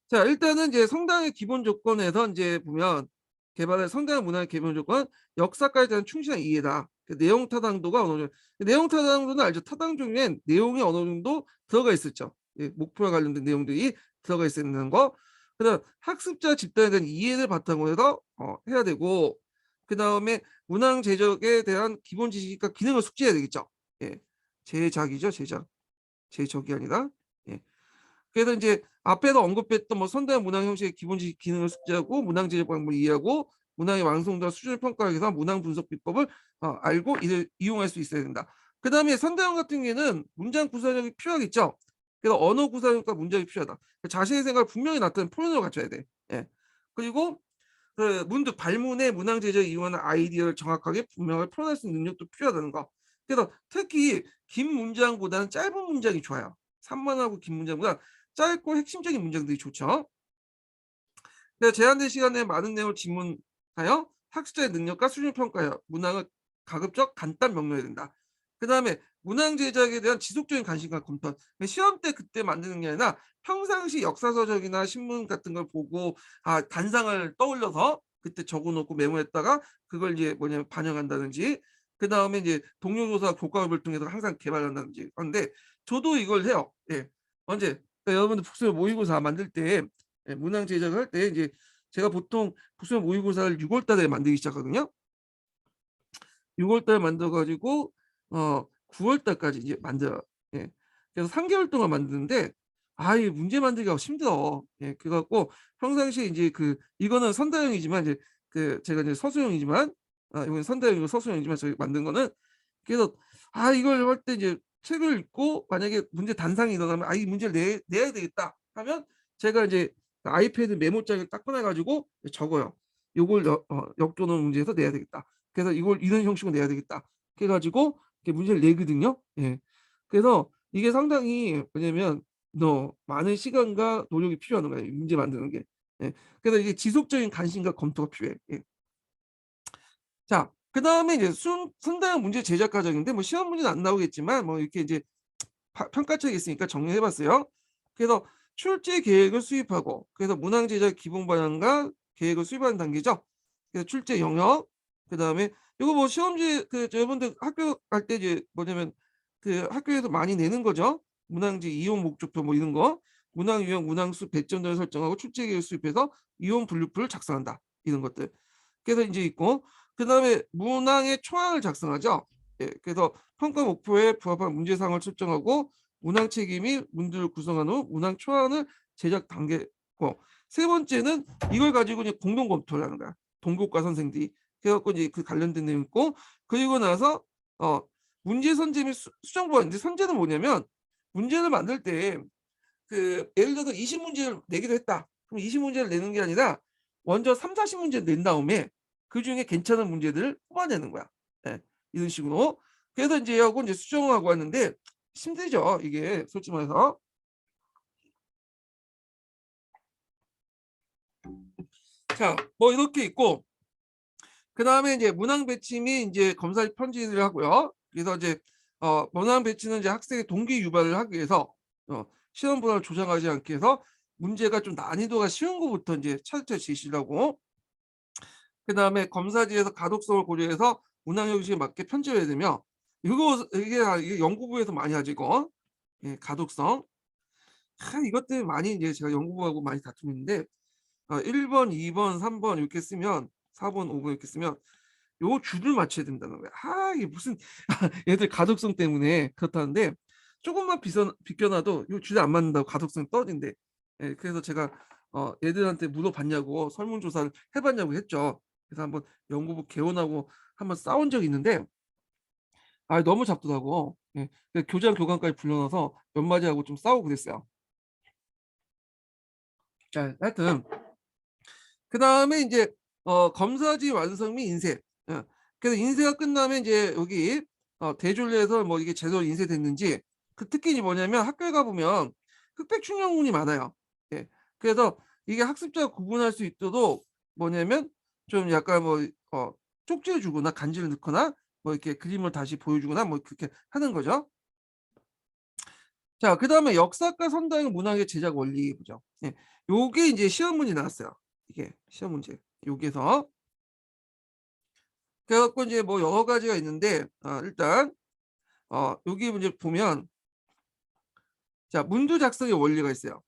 자, 일단은 이제 성당의 기본 조건에서 인제 보면 개발할 성당 문화의 기본 조건, 역사까지 대한 충실한 이해다. 그 내용 타당도가 어느 정도, 내용 타당도는 알죠. 타당 중엔 내용이 어느 정도 들어가 있었죠. 예, 목표와 관련된 내용들이 들어가 있어야 되는 거. 그다음 학습자 집단에 대한 이해를 바탕으로 해서 해야 되고, 그다음에 문항 제작에 대한 기본 지식과 기능을 숙지해야 되겠죠. 예. 제작이죠, 제작. 제적이 아니라. 예. 그래서 인제 앞에서 언급했던 뭐 선대한 문항 형식의 기본 지식 기능을 숙지하고 문항 제작 방법을 이해하고 문항의 완성도와 수준을 평가하기 위해서 문항 분석 비법을 알고 이를 이용할 수 있어야 된다. 그다음에 선대형 같은 경우에는 문장 구사력이 필요하겠죠. 그래서 언어 구사력과 문장이 필요하다. 자신의 생각을 분명히 나타내는 표현을 갖춰야 돼. 예. 그리고 그 문득 발문의 문항 제작에 이용하는 아이디어를 정확하게 분명하게 표현할 수 있는 능력도 필요하다는 거. 그래서 특히 긴 문장보다는 짧은 문장이 좋아요. 산만하고 긴 문장보다 짧고 핵심적인 문장들이 좋죠. 그래서 제한된 시간 내에 많은 내용을 질문하여 학습자의 능력과 수준을 평가하여 문항을 가급적 간단 명료해야 된다. 그다음에 문항 제작에 대한 지속적인 관심과 검토. 시험 때 그때 만드는 게 아니라 평상시 역사서적이나 신문 같은 걸 보고 단상을 떠올려서 그때 적어 놓고 메모했다가 그걸 이제 뭐냐면 반영한다든지, 그다음에 이제 동료 교사 교과목을 통해서 항상 개발한다든지 하는데, 저도 이걸 해요. 예. 언제 여러분들 북수여 모의고사 만들 때, 예, 문항 제작을 할 때 이제 제가 보통 북수능 모의고사를 6월 달에 만들기 시작하거든요. 6월 달에 만들어 가지고 9월 달까지 이제 만들어요. 예. 그래서 3 개월 동안 만드는데 이 문제 만들기가 힘들어. 예. 그래 갖고 평상시에 인제 이거는 선다형이지만 이제 제가 이제 서술형이지만, 이건 선다형이고 서술형이지만 저희 만든 거는, 그래서 이걸 할 때 이제 책을 읽고 만약에 문제 단상이 일어나면 '이 문제를 내야 되겠다.' 하면 제가 이제 아이패드 메모장을 딱 꺼내 가지고 적어요. '요걸 역조는 문제에서 내야 되겠다. 그래서 이걸 이런 형식으로 내야 되겠다.' 해 가지고 이렇게 문제를 내거든요. 예. 그래서 이게 상당히 뭐냐면 많은 시간과 노력이 필요한 거예요, 이 문제 만드는 게. 예. 그래서 이게 지속적인 관심과 검토가 필요해. 예. 자, 그다음에 이제 순다형 문제 제작 과정인데 뭐 시험 문제는 안 나오겠지만 뭐 이렇게 이제 평가책이 있으니까 정리해 봤어요. 그래서 출제 계획을 수립하고, 그래서 문항 제작 기본 방향과 계획을 수립하는 단계죠. 그래서 출제 영역, 그다음에 요거 뭐 시험지 여러분들 학교 갈 때 이제 뭐냐면 그 학교에서 많이 내는 거죠. 문항지 이용 목적표 뭐 이런 거. 문항 유형, 문항수, 배점 등을 설정하고 출제 계획을 수립해서 이용 분류표를 작성한다. 이런 것들. 그래서 이제 있고 그다음에 문항의 초안을 작성하죠. 예, 그래서 평가 목표에 부합한 문제상을 설정하고 문항 책임이 문제를 구성한 후 문항 초안을 제작 단계고 세 번째는 이걸 가지고 이제 공동 검토를 하는 거야. 동교과 선생들이. 그래갖고 이제 그 관련된 내용 있고 그리고 나서 어 문제 선제 및 수정보완인데 선제는 뭐냐면 문제를 만들 때 그 예를 들어서 20문제를 내기로 했다. 그럼 20문제를 내는 게 아니라 먼저 30-40문제를 낸 다음에 그중에 괜찮은 문제들을 뽑아내는 거야. 예. 이런 식으로. 그래서 이제 하고 이제 수정하고 하는데 힘들죠. 이게 솔직히 말해서. 자, 뭐 이렇게 있고 그다음에 이제 문항 배치 및 이제 검사 편집을 하고요. 그래서 이제 문항 배치는 이제 학생의 동기 유발을 하기 위해서 시험 분할을 조장하지 않게 해서 문제가 좀 난이도가 쉬운 것부터 이제 차차 제시하고 그다음에 검사지에서 가독성을 고려해서 문항 형식에 맞게 편집해야 되며 이게 연구부에서 많이 하지 이거. 예, 가독성. 이것 때문에 많이 이제 제가 연구부하고 많이 다투는데 1번, 2번, 3번 이렇게 쓰면 4번, 5번 이렇게 쓰면 요 줄을 맞춰야 된다는 거야. 이게 무슨 얘들 가독성 때문에 그렇다는데 조금만 비껴놔도 요 줄이 안 맞는다고 가독성이 떨어진대. 예, 그래서 제가 얘들한테 물어봤냐고 설문조사를 해봤냐고 했죠. 그래서 한번 연구부 개원하고 한번 싸운 적이 있는데 너무 잡더라고. 예, 그래서 교장 교관까지 불러놔서 몇 마디 하고 좀 싸우고 그랬어요. 자, 하여튼 그다음에 이제 검사지 완성 및 인쇄. 예. 그래서 인쇄가 끝나면 이제 여기 대졸에서 뭐 이게 제대로 인쇄됐는지 그 특징이 뭐냐면 학교에 가 보면 흑백 충격문이 많아요. 예. 그래서 이게 학습자가 구분할 수 있도록 뭐냐면 좀 약간 뭐 쪽지를 주거나 간지를 넣거나 뭐 이렇게 그림을 다시 보여주거나 뭐 그렇게 하는 거죠. 자, 그다음에 역사과 선당 문학의 제작 원리 보죠. 예. 요게 이제 시험 문제 나왔어요. 이게 시험 문제. 여기서 그래 갖고 이제 뭐 여러 가지가 있는데 일단 여기 문제 보면 자, 문두 작성의 원리가 있어요.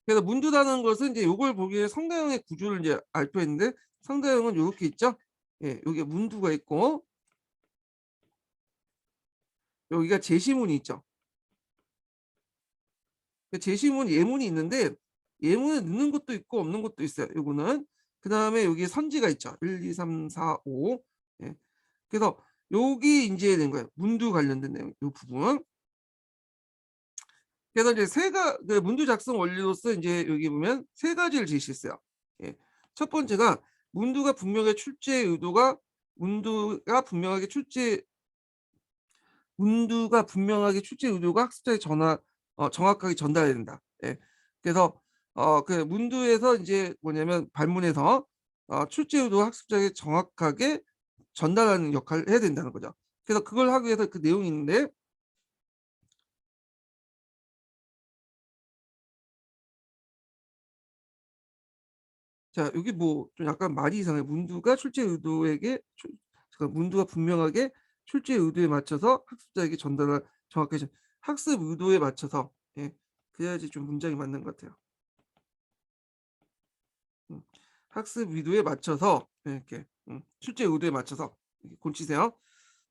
그래서 문두라는 것은 이제 요걸 보기 위해 성대형의 구조를 이제 알표했는데 성대형은 요렇게 있죠. 예, 여기에 문두가 있고 여기가 제시문이 있죠. 그 제시문 예문이 있는데 예문에 넣는 것도 있고 없는 것도 있어요. 요거는 그다음에 여기 선지가 있죠. 1, 2, 3, 4, 5. 예. 그래서 여기 이제 된 거예요. 문두 관련된 내용 요 부분. 그래서 이제 그 문두 작성 원리로서 이제 여기 보면 세 가지를 제시했어요. 예. 첫 번째가 문두가 분명하게 출제 의도가 문두가 분명하게 출제 문두가 분명하게 출제 의도가 학습자에 정확하게 전달해야 된다. 예. 그래서 그 문두에서 이제 뭐냐면 발문에서 출제 의도가 학습자에게 정확하게 전달하는 역할을 해야 된다는 거죠. 그래서 그걸 하기 위해서 그 내용이 있는데 자, 여기 뭐 좀 약간 말이 이상해요. 문두가 출제 의도에게 잠깐 문두가 분명하게 출제 의도에 맞춰서 학습자에게 전달을 정확하게 학습 의도에 맞춰서 예. 그래야지 좀 문장이 맞는 것 같아요. 음. 학습 의도에 맞춰서 이렇게 출제 의도에 맞춰서 이렇게 고치세요.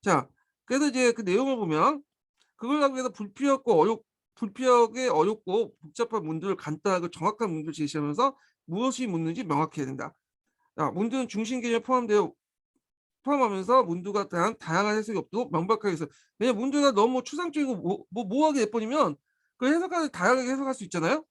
자, 그래서 이제 그 내용을 보면 그걸 하기 위해서 불필요하게 어렵고 복잡한 문들을 간단하고 정확한 문을 제시하면서 무엇이 묻는지 명확히 해야 된다. 문두는 중심 개념에 포함하면서 문두가 다양한 해석이 없도록 명백하게 해서 왜냐면 문두가 너무 추상적이고 모호하게 내버리면 그 해석가들 다양하게 해석할 수 있잖아요.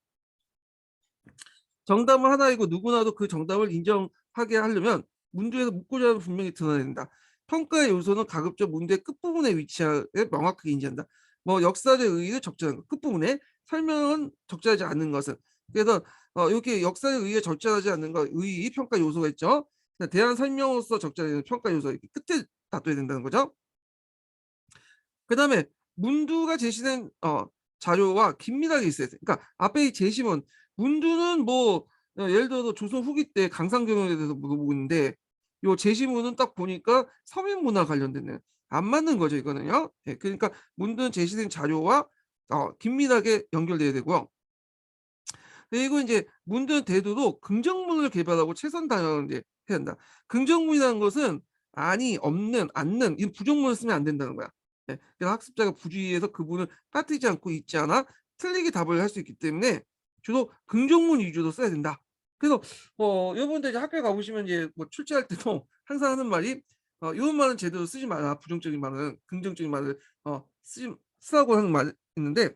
정답은 하나이고 누구나도 그 정답을 인정하게 하려면 문두에서 묻고자 하는 분명히 드러내야 된다. 평가의 요소는 가급적 문제의 끝부분에 위치하게 명확하게 인지한다. 뭐 역사적 의의를 적절한 것, 끝부분에 설명은 적절하지 않는 것은 그래서 이렇게 역사적 의의에 적절하지 않는 것, 의의 평가 요소가 있죠. 대한 설명으로서 적절한 평가 요소 이렇게 끝에 놔둬야 된다는 거죠. 그다음에 문두가 제시된 자료와 긴밀하게 있어야 돼. 그러니까 앞에 이 제시문 문두는 뭐 예를 들어서 조선 후기 때 강상경에 대해서 물어보고 있는데 요 제시문은 딱 보니까 서민 문화 관련된 내 안 맞는 거죠 이거는요. 예 그러니까 문제는 제시된 자료와 긴밀하게 연결돼야 되고요. 그리고 인제 문제는 대두도 긍정문을 개발하고 최선 다양을 이제 해야 한다. 긍정문이라는 것은 아니, 없는, 않는 이 부정문을 쓰면 안 된다는 거야. 예. 그래서 학습자가 부주의해서 그분을 빠뜨리지 않고 있지 않아 틀리게 답을 할 수 있기 때문에 주로 긍정문 위주로 써야 된다. 그래서 여러분들 이제 학교에 가 보시면 이제 뭐 출제할 때도 항상 하는 말이 "이런 말은 제대로 쓰지 마라. 부정적인 말은. 긍정적인 말을 쓰라고 하는 말이 있는데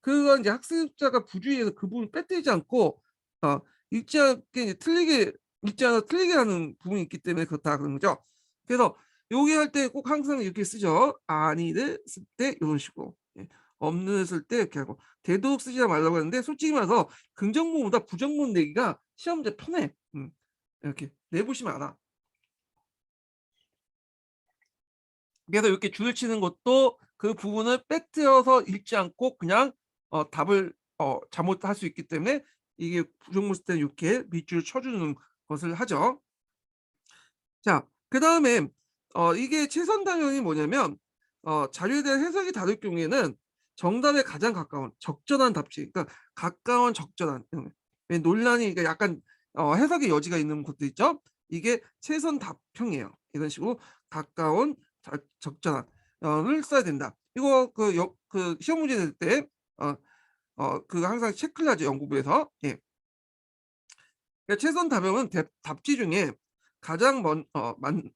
그건 이제 학습자가 부주의해서 그 부분을 빼뜨리지 않고 어 읽지 않게 이제 틀리게 읽지 않아 틀리게 하는 부분이 있기 때문에 그렇다 그런 거죠. 그래서 요게 할 때 꼭 항상 이렇게 쓰죠. 아니를 쓸 때 요런 식으로. 예. 없는 쓸 때 이렇게 하고 되도록 쓰지 말라고 하는데 솔직히 말해서 긍정문보다 부정문 내기가 시험 문제 편해. 이렇게 내보시면 알아. 그래서 이렇게 줄을 치는 것도 그 부분을 빼뜨려서 읽지 않고 그냥 답을 잘못할 수 있기 때문에 이게 부정문 쓸 때는 이렇게 밑줄을 쳐 주는 것을 하죠. 자 그다음에 이게 최선 단위이 뭐냐면 자료에 대한 해석이 다를 경우에는 정답에 가장 가까운 적절한 답지 그러니까 가까운 적절한 왜 논란이 그러니까 약간 해석의 여지가 있는 것도 있죠. 이게 최선 답형이에요. 이런 식으로 가까운 적절한 을 써야 된다. 이거 그 시험 문제 낼 때 그거 항상 체크를 하죠 연구부에서. 예. 그러니까 최선 답형은 답지 중에 가장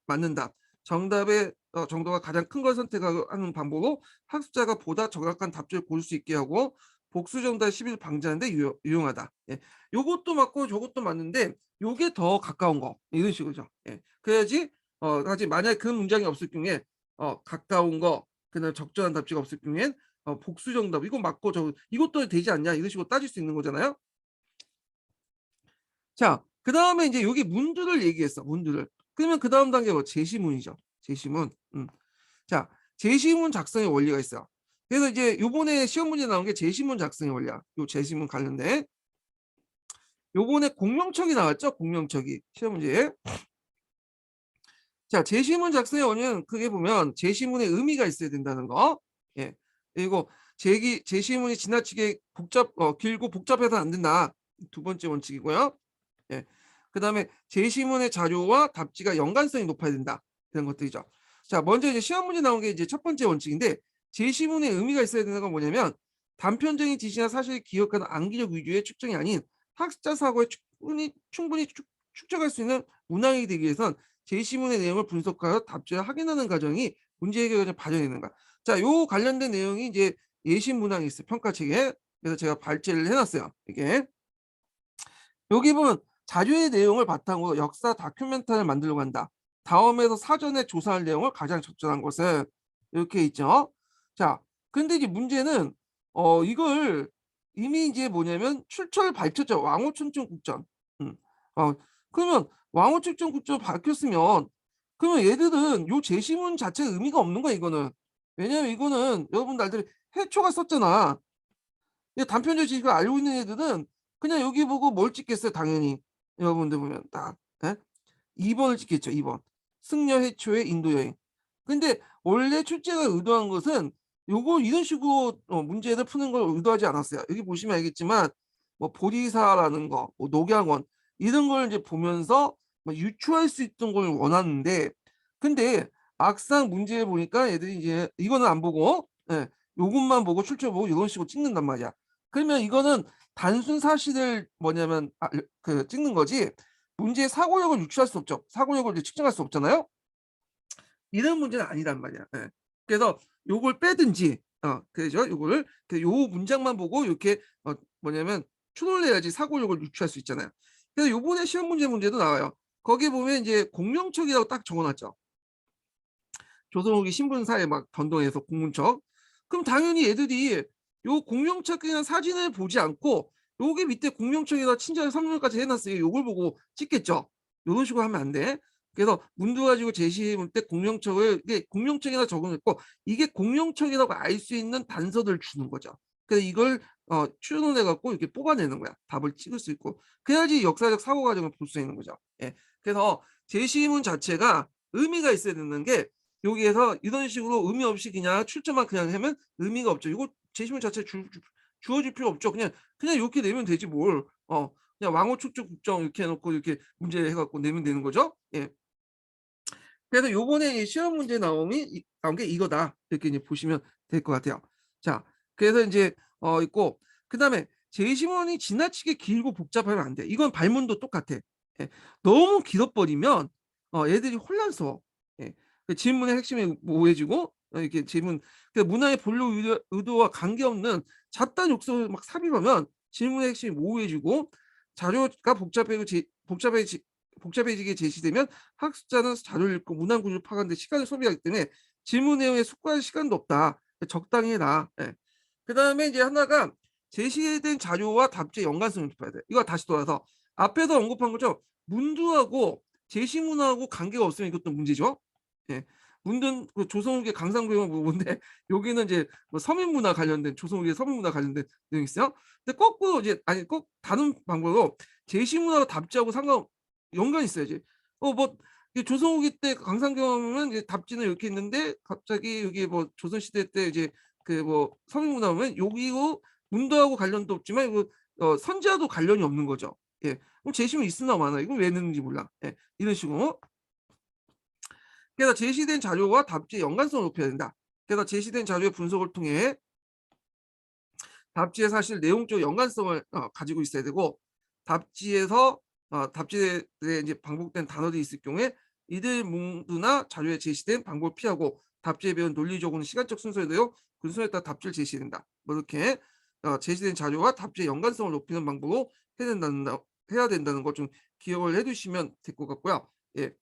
맞는 답, 정답의 정도가 가장 큰 걸 선택하는 방법으로 학습자가 보다 정확한 답지를 고를 수 있게 하고 복수 정답 시비를 방지하는 데 유용하다. 예. 요것도 맞고 저것도 맞는데 요게 더 가까운 거 이런 식이죠. 예. 그래야지 하지 만약에 그 문장이 없을 경우에 가까운 거 그다음에 적절한 답지가 없을 경우엔 복수 정답 이거 맞고 저 이것도 되지 않냐 이런 식으로 따질 수 있는 거잖아요. 자 그다음에 인제 여기 문두를 얘기했어 문두를. 그러면 그다음 단계가 뭐 제시문이죠. 제시문. 자 제시문 작성의 원리가 있어요. 그래서 이제 요번에 시험 문제 나온 게 제시문 작성의 원리야. 요 제시문 관련된. 요번에 공명척이 나왔죠, 공명척이 시험 문제에. 자 제시문 작성의 원리는 크게 보면 제시문에 의미가 있어야 된다는 거. 예. 그리고 제시문이 지나치게 길고 복잡해서는 안 된다. 두 번째 원칙이고요. 예. 그다음에 제시문의 자료와 답지가 연관성이 높아야 된다. 이런 것들이죠. 자, 먼저 이제 시험 문제 나온 게 이제 첫 번째 원칙인데 제시문의 의미가 있어야 되는 건 뭐냐면 단편적인 지시나 사실을 기억하는 암기력 위주의 측정이 아닌 학습자 사고에 충분히 축적할 수 있는 문항이 되기 위해선 제시문의 내용을 분석하여 답지를 확인하는 과정이 문제 해결 과정 반영되는 거야. 자, 요 관련된 내용이 이제 예시 문항이 있어요. 평가책에. 그래서 제가 발제를 해 놨어요. 이게. 여기 보면 자료의 내용을 바탕으로 역사 다큐멘터리를 만들려고 한다. 다음에서 사전에 조사할 내용을 가장 적절한 것을 이렇게 있죠. 자, 근데 이제 문제는 이걸 이미 이제 뭐냐면 출처를 밝혔죠. 왕호춘천국전. 음. 어 그러면 왕호춘천국전 밝혔으면 그러면 얘들은 요 제시문 자체에 의미가 없는 거야 이거는. 왜냐면 이거는 여러분들 알다시피 해초가 썼잖아. 이 단편적 지식을 알고 있는 애들은 그냥 여기 보고 뭘 찍겠어요 당연히. 여러분들 보면 딱 예? 2 번을 찍겠죠 2 번. 승려 해초의 인도 여행. 근데 원래 출제가 의도한 것은 요거 이런 식으로 문제를 푸는 걸 의도하지 않았어요. 여기 보시면 알겠지만 뭐 보리사라는 거 뭐 녹양원 이런 걸 이제 보면서 뭐 유추할 수 있던 걸 원하는데 근데 막상 문제를 보니까 애들이 이제 이거는 안 보고 예 요것만 보고 출처 보고 요런 식으로 찍는단 말이야. 그러면 이거는 단순 사실을 뭐냐면 찍는 거지 문제의 사고력을 유추할 수 없죠. 사고력을 이제 측정할 수 없잖아요. 이런 문제는 아니란 말이야. 예. 그래서 요걸 빼든지 그죠? 요거를 요 문장만 보고 요렇게 뭐냐면 추론을 해야지 사고력을 유추할 수 있잖아요. 그래서 요번에 시험 문제도 나와요. 거기 보면 인제 공명척이라고 딱 적어 놨죠. 조선후기 신분사에 막 변동해서 공문척. 그럼 당연히 애들이 요 공명척 그냥 사진을 보지 않고 요게 밑에 공명척에다 친절 설명까지 해 놨어요. 요걸 보고 찍겠죠. 요런 식으로 하면 안 돼. 그래서 문도 가지고 제시문 때 공명척을 이게 공명척이라 적어 놓고 이게 공명척이라고 알 수 있는 단서를 주는 거죠. 그래서 이걸 추론해 갖고 이렇게 뽑아내는 거야. 답을 찍을 수 있고. 그래야지 역사적 사고 과정을 볼 수 있는 거죠. 예. 그래서 제시문 자체가 의미가 있어야 되는 게 여기에서 이런 식으로 의미 없이 그냥 출처만 그냥 하면 의미가 없죠. 이거 제시문 자체 주어질 필요 없죠. 그냥 요렇게 내면 되지 뭘. 그냥 왕호 촉조 국정 이렇게 해 놓고 이렇게 문제 해 갖고 내면 되는 거죠. 예. 그래서 요번에 이 시험 문제 나온 게 이거다. 이렇게 이제 보시면 될 것 같아요. 자, 그래서 인제 있고, 그다음에 제시문이 지나치게 길고 복잡하면 안 돼. 이건 발문도 똑같아. 예. 너무 길어 버리면 애들이 혼란스러워. 예. 그 질문의 핵심이 모호해지고 이렇게 질문, 그 문항의 본래 의도와 관계없는 잡다한 욕설을 막 삽입하면 질문의 핵심이 모호해지고 자료가 복잡해지게 제시되면 학습자는 자료를 읽고 문항 구조를 파악하는 데 시간을 소비하기 때문에 질문 내용에 숙고할 시간도 없다. 적당히 해라. 예. 그다음에 이제 하나가 제시된 자료와 답지의 연관성을 짚어야 돼. 이거 다시 돌아서 앞에서 언급한 것처럼 문두하고 제시문하고 관계가 없으면 이것도 문제죠. 예. 문두는 그 조성욱의 강상구형 부분인데 여기는 이제 뭐 서민문화 관련된, 조성욱의 서민문화 관련된 내용이 있어요. 근데 거꾸로 이제, 아니 꼭 다른 방법으로 제시문하고 답지하고 연관이 있어야지. 뭐 조선후기 때 강상경은 이제 답지는 이렇게 있는데 갑자기 여기 뭐 조선시대 때 이제 그 뭐 서민문화 보면 여기고 문도하고 관련도 없지만 이거 선지와도 관련이 없는 거죠. 예. 그럼 제시문 있으나 마나 이건 왜 넣는지 몰라. 예. 이런 식으로. 그래서 제시된 자료와 답지의 연관성을 높여야 된다. 그래서 제시된 자료의 분석을 통해 답지의 사실 내용적 연관성을 가지고 있어야 되고, 답지에서 답지에 이제 반복된 단어들이 있을 경우에 이들 문구나 자료에 제시된 방법을 피하고 답지에 배운 논리적으로는 시간적 순서에 대해 그 순서에 따라 답지를 제시된다. 뭐 이렇게 제시된 자료와 답지의 연관성을 높이는 방법으로 해야 된다는 거 좀 기억을 해두시면 될 것 같고요. 예.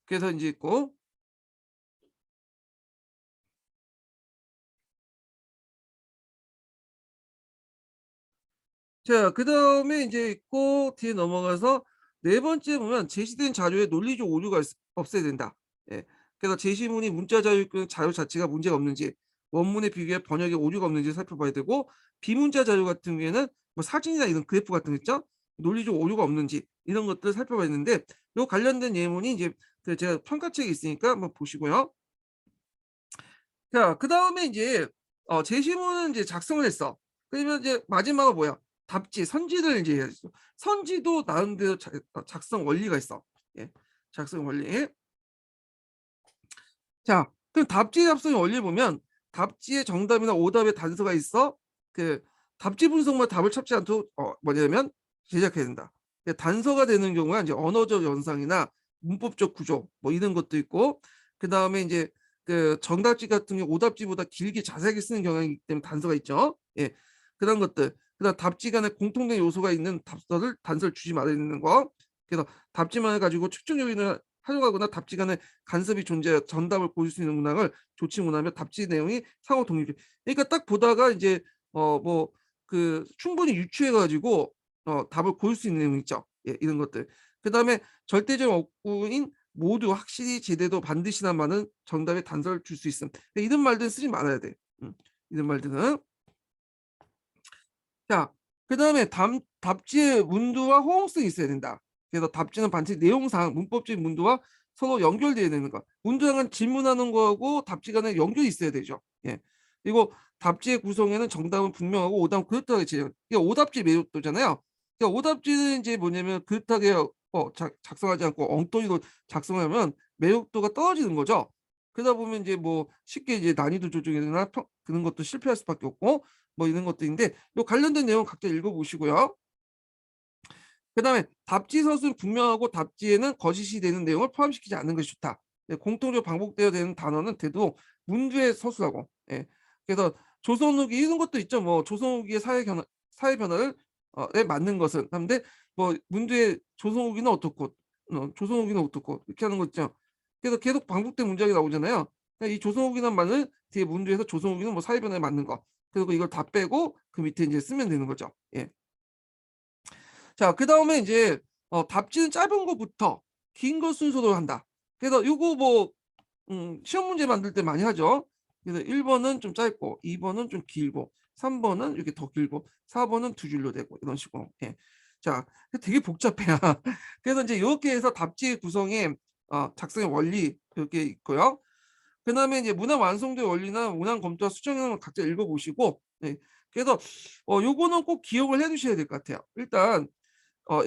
그래서 이제 있고, 자, 그다음에 이제 있고 뒤에 넘어가서 네 번째 보면 제시된 자료에 논리적 오류가 없어야 된다. 예. 그래서 제시문이 문자 자료 자체가 문제가 없는지, 원문에 비교해 번역에 오류가 없는지 살펴봐야 되고, 비문자 자료 같은 경우에는 뭐 사진이나 이런 그래프 같은 거 있죠? 논리적 오류가 없는지 이런 것들을 살펴봐야 되는데, 요 관련된 예문이 이제 그 제가 평가책에 있으니까 한번 보시고요. 자, 그다음에 이제 제시문은 이제 작성을 했어. 그러면 이제 마지막은 뭐야? 답지, 선지를 이제 해야죠. 선지도 나름대로 작성 원리가 있어. 예. 작성 원리. 자, 그럼 답지 작성의 원리를 보면 답지의 정답이나 오답의 단서가 있어. 그 답지 분석만 답을 찾지 않도록 뭐냐면 제작해야 된다. 단서가 되는 경우가 이제 언어적 연상이나 문법적 구조 뭐 이런 것도 있고, 그다음에 이제 그 정답지 같은 경우 오답지보다 길게 자세하게 쓰는 경향이기 때문에 단서가 있죠. 예. 그런 것들. 그다음 답지 간에 공통된 요소가 있는 단서를 주지 말아야 되는 거. 그래서 답지만을 가지고 측정 요인을 활용하거나 답지 간에 간섭이 존재하여 정답을 고를 수 있는 문항을 좋지 못하며 답지 내용이 상호 독립. 그러니까 딱 보다가 이제 뭐 그 충분히 유추해 가지고 답을 고를 수 있는 내용 있죠. 예, 이런 것들. 그다음에 절대적 억구인 모두 확실히 제대로 반드시나 마는 정답의 단서를 줄 수 있음. 이런 말들은 쓰지 말아야 돼. 이런 말들은. 자, 그다음에 답지의 문두와 호응성이 있어야 된다. 그래서 답지는 반드시 내용상 문법적인 문두와 서로 연결되어야 되는 것. 문장은 질문하는 거하고 답지 간에 연결이 있어야 되죠. 예. 그리고 답지의 구성에는 정답은 분명하고 오답은 그럴듯하게 제정. 이게 오답지 매력도잖아요. 그러니까 오답지는 이제 뭐냐면 그럴듯하게 작성하지 않고 엉터리로 작성하면 매력도가 떨어지는 거죠. 그러다 보면 이제 뭐 쉽게 이제 난이도 조정이나 그런 것도 실패할 수밖에 없고 뭐 이런 것들인데, 요 관련된 내용 각자 읽어보시고요. 그다음에 답지 서술은 분명하고 답지에는 거짓이 되는 내용을 포함시키지 않는 것이 좋다. 예, 공통적으로 반복되어야 되는 단어는 되도록 문주에 서술하고. 예. 그래서 조선 후기 이런 것도 있죠. 뭐 조선 후기의 사회 변화를 에 맞는 것은 한데, 뭐 문주에 조선 후기는 어떻고 조선 후기는 어떻고 이렇게 하는 거 있죠. 그래서 계속 반복된 문장이 나오잖아요. 그러니까 이 조선 후기란 말은 뒤에 문주에서 조선 후기는 뭐 사회 변화에 맞는 거. 그리고 이걸 다 빼고 그 밑에 이제 쓰면 되는 거죠. 예. 자, 그다음에 이제 답지는 짧은 거부터 긴 거 순서로 한다. 그래서 요거 뭐 시험 문제 만들 때 많이 하죠. 그래서 1번은 좀 짧고 2번은 좀 길고 3번은 이렇게 더 길고 4번은 두 줄로 되고 이런 식으로. 예. 자, 되게 복잡해요. 그래서 이제 이렇게 해서 답지 구성의 작성의 원리 이렇게 있고요. 그다음에 이제 문항 완성도의 원리나 문항 검토와 수정을 각자 읽어 보시고, 네. 그래서 요거는 꼭 기억을 해 두셔야 될 것 같아요. 일단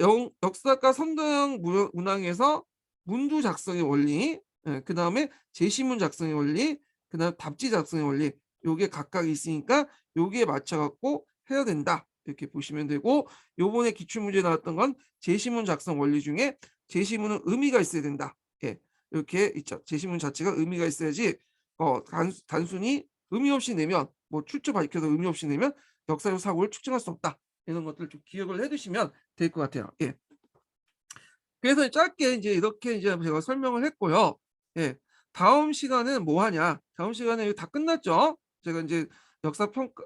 영 역사과 선도형 문항에서 문두 작성의 원리, 예, 그다음에 제시문 작성의 원리, 그다음에 답지 작성의 원리, 요게 각각 있으니까 요기에 맞춰 갖고 해야 된다, 이렇게 보시면 되고, 요번에 기출문제 나왔던 건 제시문 작성 원리 중에 제시문은 의미가 있어야 된다. 예. 이렇게 있죠. 제시문 자체가 의미가 있어야지 단순히 의미 없이 내면, 뭐 출처 밝혀서 의미 없이 내면 역사적 사고를 측정할 수 없다. 이런 것들을 좀 기억을 해 두시면 될 것 같아요. 예. 그래서 짧게 인제 이렇게 이제 제가 설명을 했고요. 예. 다음 시간은 뭐 하냐? 다음 시간에 이거 다 끝났죠? 제가 인제 역사 평가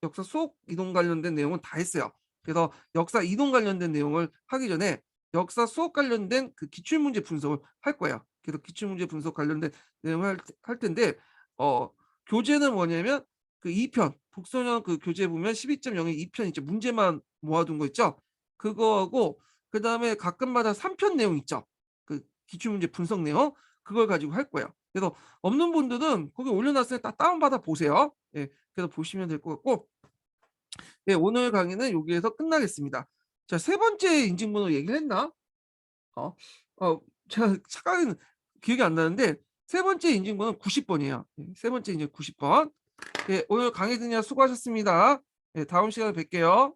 역사 수업 이동 관련된 내용은 다 했어요. 그래서 역사 이동 관련된 내용을 하기 전에 역사 수업 관련된 그 기출 문제 분석을 할 거예요. 그래서 기출 문제 분석 관련된 내용을 할 텐데, 어 교재는 뭐냐면 그 2 편, 독서년 그 교재 보면 12.0에 2편 있죠. 문제만 모아 둔 거 있죠? 그거하고, 그다음에 가끔마다 3편 내용 있죠. 그 기출문제 분석 내용, 그걸 가지고 할 거예요. 그래서 없는 분들은 거기 올려 놨으니까 다운 받아 보세요. 예. 그래서 보시면 될 것 같고, 예, 오늘 강의는 여기에서 끝나겠습니다. 자, 세 번째 인증번호 얘기를 했나? 어. 제가 착각은 기억이 안 나는데, 세 번째 인증번호는 90 번이에요. 예, 세 번째 인증 90 번. 예, 오늘 강의 듣느라 수고하셨습니다. 예, 다음 시간에 뵐게요.